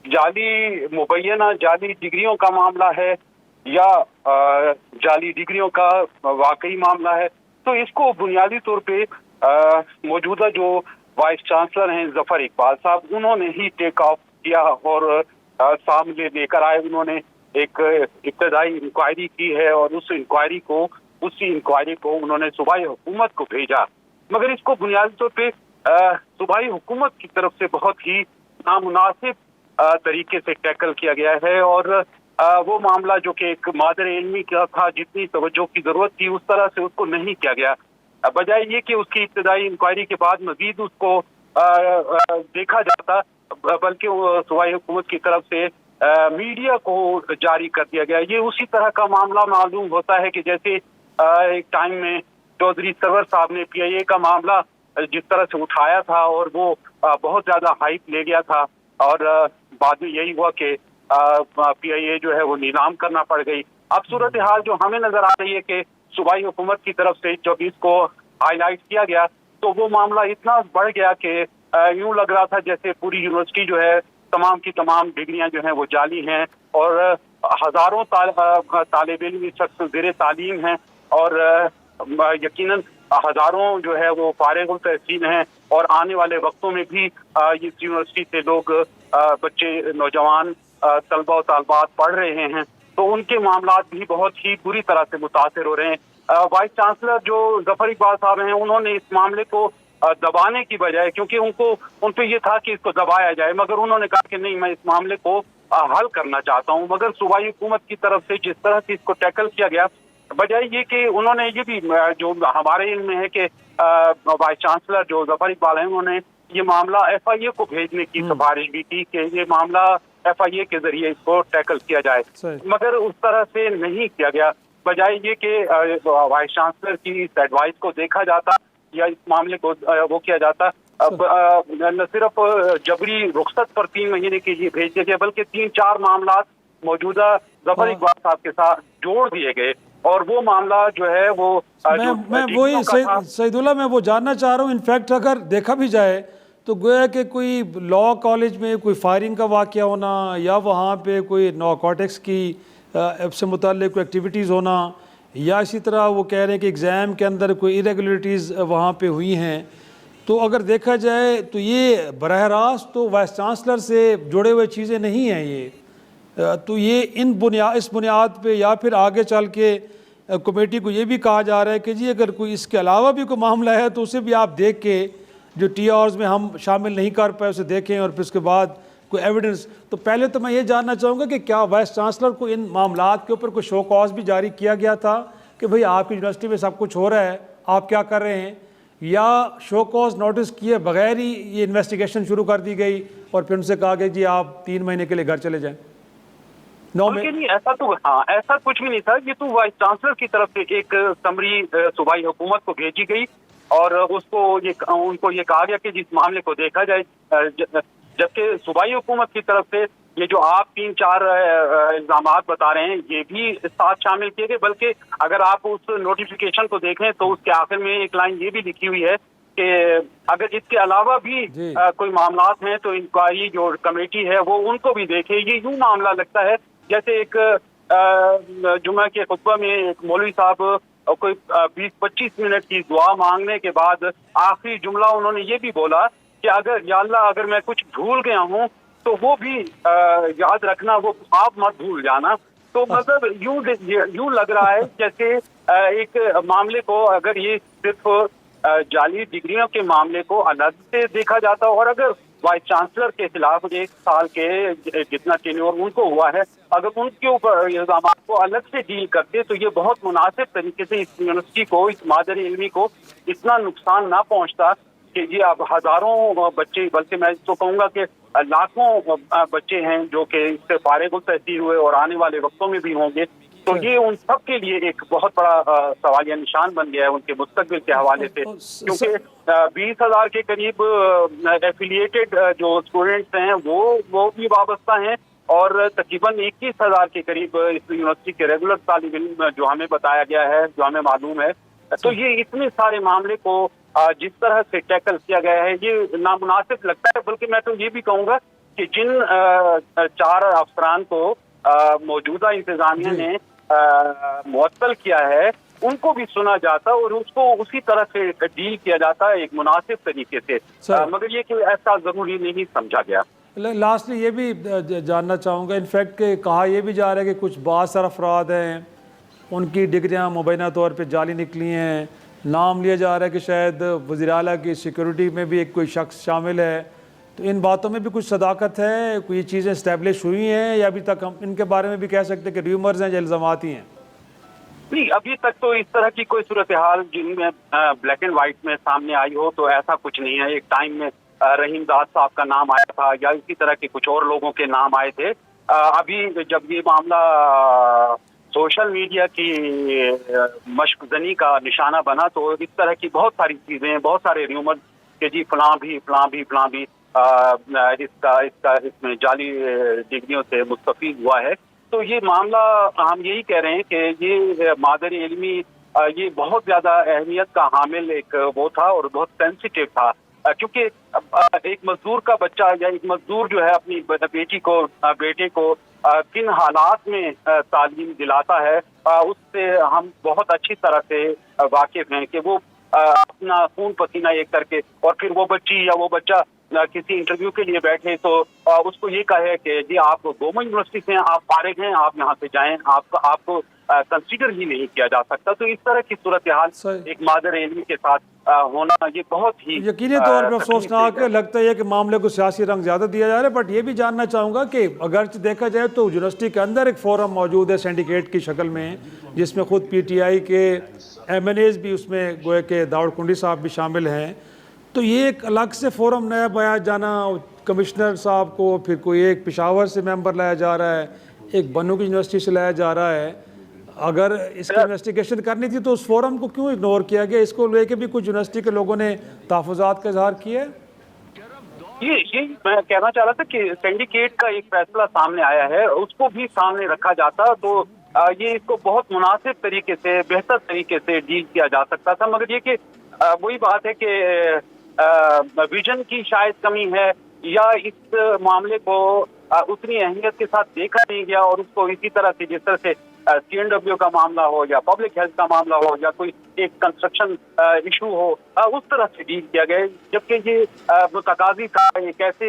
जाली मुबैना जाली डिग्रियों का मामला है या जाली डिग्रियों का वाकई मामला है, तो इसको बुनियादी तौर पे मौजूदा जो वाइस चांसलर हैं ज़फ़र इकबाल साहब, उन्होंने ही टेक ऑफ किया और सामने लेकर आए। उन्होंने एक इब्तदाई इंक्वायरी की है और उस इंक्वायरी को उसी इंक्वायरी को उन्होंने सूबाई हुकूमत को भेजा, मगर इसको बुनियादी तौर पे सूबाई हुकूमत की तरफ से बहुत ही नामुनासिब तरीके से टैकल किया गया है। और वो मामला जो कि एक मादर इल्मी का था, जितनी तवज्जो की जरूरत थी उस तरह से उसको नहीं किया गया। बजाय ये कि उसकी इब्तदाई इंक्वायरी के बाद मजीद उसको देखा जाता, बल्कि सूबाई हुकूमत की तरफ से मीडिया को जारी कर दिया गया। ये उसी तरह का मामला मालूम होता है कि जैसे एक टाइम में चौधरी सरवर साहब ने PIA का मामला जिस तरह से उठाया था और वो बहुत ज्यादा हाइप ले गया था, और बाद में यही हुआ कि PIA जो है वो नीलाम करना पड़ गई। अब सूरत हाल जो हमें नजर आ रही है कि सूबाई हुकूमत की तरफ से जब इसको हाईलाइट किया गया तो वो मामला इतना बढ़ गया कि यूं लग रहा था जैसे पूरी यूनिवर्सिटी जो है, तमाम की तमाम डिग्रियां जो हैं वो जाली हैं, और हजारों तालिब इल्म इस वक्त ज़ेरे तालीम हैं, और यकीनन हजारों जो है वो फारिग तहसील हैं, और आने वाले वक्तों में भी इस यूनिवर्सिटी से लोग बच्चे, नौजवान, तलबा और तालबात पढ़ रहे हैं, तो उनके मामलात भी बहुत ही बुरी तरह से मुतासिर हो रहे हैं। वाइस चांसलर जो जफर इकबाल साहब हैं, उन्होंने इस मामले को दबाने की बजाय, क्योंकि उन पे ये था कि इसको दबाया जाए, मगर उन्होंने कहा कि नहीं, मैं इस मामले को हल करना चाहता हूँ। मगर सूबाई हुकूमत की तरफ से जिस तरह से इसको टैकल किया गया, बजाय ये कि उन्होंने ये भी, जो हमारे इल्म में है कि वाइस चांसलर जो जफर इकबाल हैं, उन्होंने ये मामला FIA को भेजने की सिफारिश भी की कि ये मामला FIA के जरिए इसको टैकल किया जाए, मगर उस तरह से नहीं किया गया। बजाय ये कि वाइस चांसलर की इस एडवाइस को देखा जाता या इस मामले को वो किया जाता, न सिर्फ जबरी रुखसत पर 3 महीने के लिए भेज दिया गया, बल्कि 3-4 मामला मौजूदा जफर इकबाल साहब के साथ जोड़ दिए गए, और वो मामला जो है वो मैं वही सईदुल्लाह, मैं वो जानना चाह रहा हूँ। इनफैक्ट अगर देखा भी जाए तो गोया कि कोई लॉ कॉलेज में कोई फायरिंग का वाक़या होना, या वहाँ पे कोई नारकोटिक्स की से मुताल्लिक़ कोई एक्टिविटीज़ होना, या इसी तरह वो कह रहे हैं कि एग्ज़ाम के अंदर कोई इरेगुलरिटीज़ वहाँ पे हुई हैं, तो अगर देखा जाए तो ये बरह रास्त तो वाइस चांसलर से जुड़े हुए चीज़ें नहीं हैं ये। तो ये इस बुनियाद पे, या फिर आगे चल के कमेटी को ये भी कहा जा रहा है कि जी अगर कोई इसके अलावा भी कोई मामला है तो उसे भी आप देख के, जो TRs में हम शामिल नहीं कर पाए उसे देखें, और फिर उसके बाद कोई एविडेंस। तो पहले तो मैं ये जानना चाहूँगा कि क्या वाइस चांसलर को इन मामलात के ऊपर कोई शो कॉज भी जारी किया गया था कि भाई आपकी यूनिवर्सिटी में सब कुछ हो रहा है, आप क्या कर रहे हैं, या शो कॉज नोटिस किए बगैर ही ये इन्वेस्टिगेशन शुरू कर दी गई और फिर उनसे कहा गया जी आप 3 महीने के लिए घर चले जाएं? नहीं, ऐसा तो ऐसा कुछ भी नहीं था। ये तो वाइस चांसलर की तरफ से एक समरी सूबाई हुकूमत को भेजी गई, और उनको ये कहा गया कि जिस मामले को देखा जाए, जबकि सूबाई हुकूमत की तरफ से ये जो आप 3-4 इल्जामात बता रहे हैं ये भी साथ शामिल किए गए, बल्कि अगर आप उस नोटिफिकेशन को देखें तो उसके आखिर में एक लाइन ये भी लिखी हुई है कि अगर इसके अलावा भी कोई मामलात हैं तो इंक्वायरी जो कमेटी है वो उनको भी देखे। ये यूं मामला लगता है जैसे एक जुम्मे के खुतबा में एक मौलवी साहब कोई 20-25 मिनट की दुआ मांगने के बाद आखिरी जुमला उन्होंने ये भी बोला कि अगर या अल्लाह अगर मैं कुछ भूल गया हूँ तो वो भी याद रखना, वो आप मत भूल जाना। तो मतलब यूं लग रहा है जैसे एक मामले को, अगर ये सिर्फ जाली डिग्रियों के मामले को अलग से देखा जाता, और अगर वाइस चांसलर के खिलाफ 1 साल के जितना टेन्योर उनको हुआ है, अगर उनके ऊपर इल्जाम को अलग से डील करते तो ये बहुत मुनासिब तरीके से इस यूनिवर्सिटी को, इस मादरी इल्मी को इतना नुकसान ना पहुंचता कि ये अब हजारों बच्चे, बल्कि मैं तो कहूँगा कि लाखों बच्चे हैं जो कि इससे फारिग तहसील हुए और आने वाले वक्तों में भी होंगे। तो ये उन सब के लिए एक बहुत बड़ा सवालिया निशान बन गया है उनके मुस्तकबिल के हवाले से, क्योंकि 20,000 के करीब एफिलिएटेड जो स्टूडेंट्स हैं वो भी वाबस्ता हैं, और तकरीबन 21,000 के करीब इस यूनिवर्सिटी के रेगुलर तालिब इल्म जो हमें बताया गया है, जो हमें मालूम है। तो ये इतने सारे मामले को जिस तरह से टैकल किया गया है ये नामुनासिब लगता है। बल्कि मैं तो ये भी कहूँगा कि जिन 4 अफसरान को मौजूदा इंतजामिया ने मुअत्तल किया है उनको भी सुना जाता और उसको उसी तरह से डील किया जाता है एक मुनासिब तरीके से, मगर ये कि ऐसा ज़रूरी नहीं समझा गया। लास्टली ये भी जानना चाहूँगा, इनफैक्ट कहा यह भी जा रहा है कि कुछ बासर अफराद हैं उनकी डिग्रियां मुबैना तौर पे जाली निकली हैं। नाम लिया जा रहा है कि शायद वज़ीर आला की सिक्योरिटी में भी एक कोई शख्स शामिल है। तो इन बातों में भी कुछ सदाकत है, कोई चीज़ें इस्टेब्लिश हुई हैं, या अभी तक हम इनके बारे में भी कह सकते हैं कि र्यूमर्स हैं या इल्ज़ामात ही हैं? नहीं, अभी तक तो इस तरह की कोई सूरत हाल जिनमें ब्लैक एंड व्हाइट में सामने आई हो तो ऐसा कुछ नहीं है। एक टाइम में रहीम दाद साहब का नाम आया था या इसी तरह के कुछ और लोगों के नाम आए थे। अभी जब ये मामला सोशल मीडिया की मशकजनी का निशाना बना तो इस तरह की बहुत सारी चीजें, बहुत सारे र्यूमर के जी फलां भी इसमें जाली डिग्रियों से मुस्तफीद हुआ है। तो ये मामला हम यही कह रहे हैं कि ये मादर इल्मी ये बहुत ज्यादा अहमियत का हामिल एक वो था और बहुत सेंसिटिव था, क्योंकि एक मजदूर का बच्चा या एक मजदूर जो है अपनी बेटे को किन हालात में तालीम दिलाता है उससे हम बहुत अच्छी तरह से वाकिफ हैं कि वो अपना खून पसीना एक करके और फिर वो बच्ची या वो बच्चा किसी इंटरव्यू के लिए बैठे तो उसको ये कहे कि जी आप गोमा यूनिवर्सिटी से आप फारिग हैं, आप यहाँ से जाएं, आपको कंसीडर ही नहीं किया जा सकता। तो इस तरह की सूरत हाल एक मादर इल्मी के साथ होना ये बहुत ही यकीनी तौर पर अफसोसनाक लगता है कि मामले को सियासी रंग ज़्यादा दिया जा रहा है। बट ये भी जानना चाहूँगा कि अगर देखा जाए तो यूनिवर्सिटी के अंदर एक फोरम मौजूद है सिंडिकेट की शक्ल में, जिसमें खुद PTI के MNAs भी उसमें गोया के दाऊदकुंडी साहब भी शामिल हैं। तो ये एक अलग से फोरम नया बनाया जाना, कमिश्नर साहब को फिर कोई एक पेशावर से मेंबर लाया जा रहा है, एक बनू की यूनिवर्सिटी से लाया जा रहा है। अगर इसकी इन्वेस्टिगेशन करनी थी तो उस फोरम को क्यों इग्नोर किया गया? इसको लेके भी कुछ यूनिवर्सिटी के लोगों ने तहफ़्फ़ुज़ात का इज़हार किया है। ये मैं कहना चाह रहा था कि सिंडिकेट का एक फैसला सामने आया है, उसको भी सामने रखा जाता तो ये इसको बहुत मुनासिब तरीके से, बेहतर तरीके से डील किया जा सकता था। मगर ये कि वही बात है कि विजन की शायद कमी है या इस मामले को उतनी अहमियत के साथ देखा नहीं गया और उसको इसी तरह से जिस तरह से CNW का मामला हो या पब्लिक हेल्थ का मामला हो या कोई एक कंस्ट्रक्शन इशू हो उस तरह से डील किया गया, जबकि ये तकाज़ी का एक ऐसे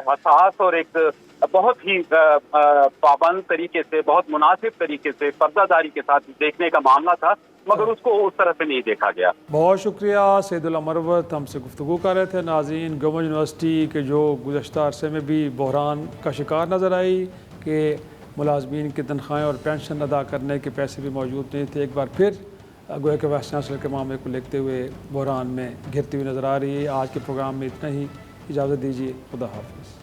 हसास और एक बहुत ही पाबंद तरीके से, बहुत मुनासिब तरीके से पर्दादारी के साथ देखने का मामला था, मगर उसको उस तरह से नहीं देखा गया। बहुत शुक्रिया सैदुल्लाह मरवत, हमसे गुफ्तगू कर रहे थे। नाज़रीन, गवर्नमेंट यूनिवर्सिटी के जो गुज़श्ता अरसे में भी बहरान का शिकार नज़र आई कि मुलाजमीन की तनख्वाहें और पेंशन अदा करने के पैसे भी मौजूद नहीं थे, एक बार फिर गोया के वाइस चांसलर के मामले को लेते हुए बहरान में घिरती हुई नज़र आ रही है। आज के प्रोग्राम में इतना ही, इजाज़त दीजिए, खुदा हाफ़िज़।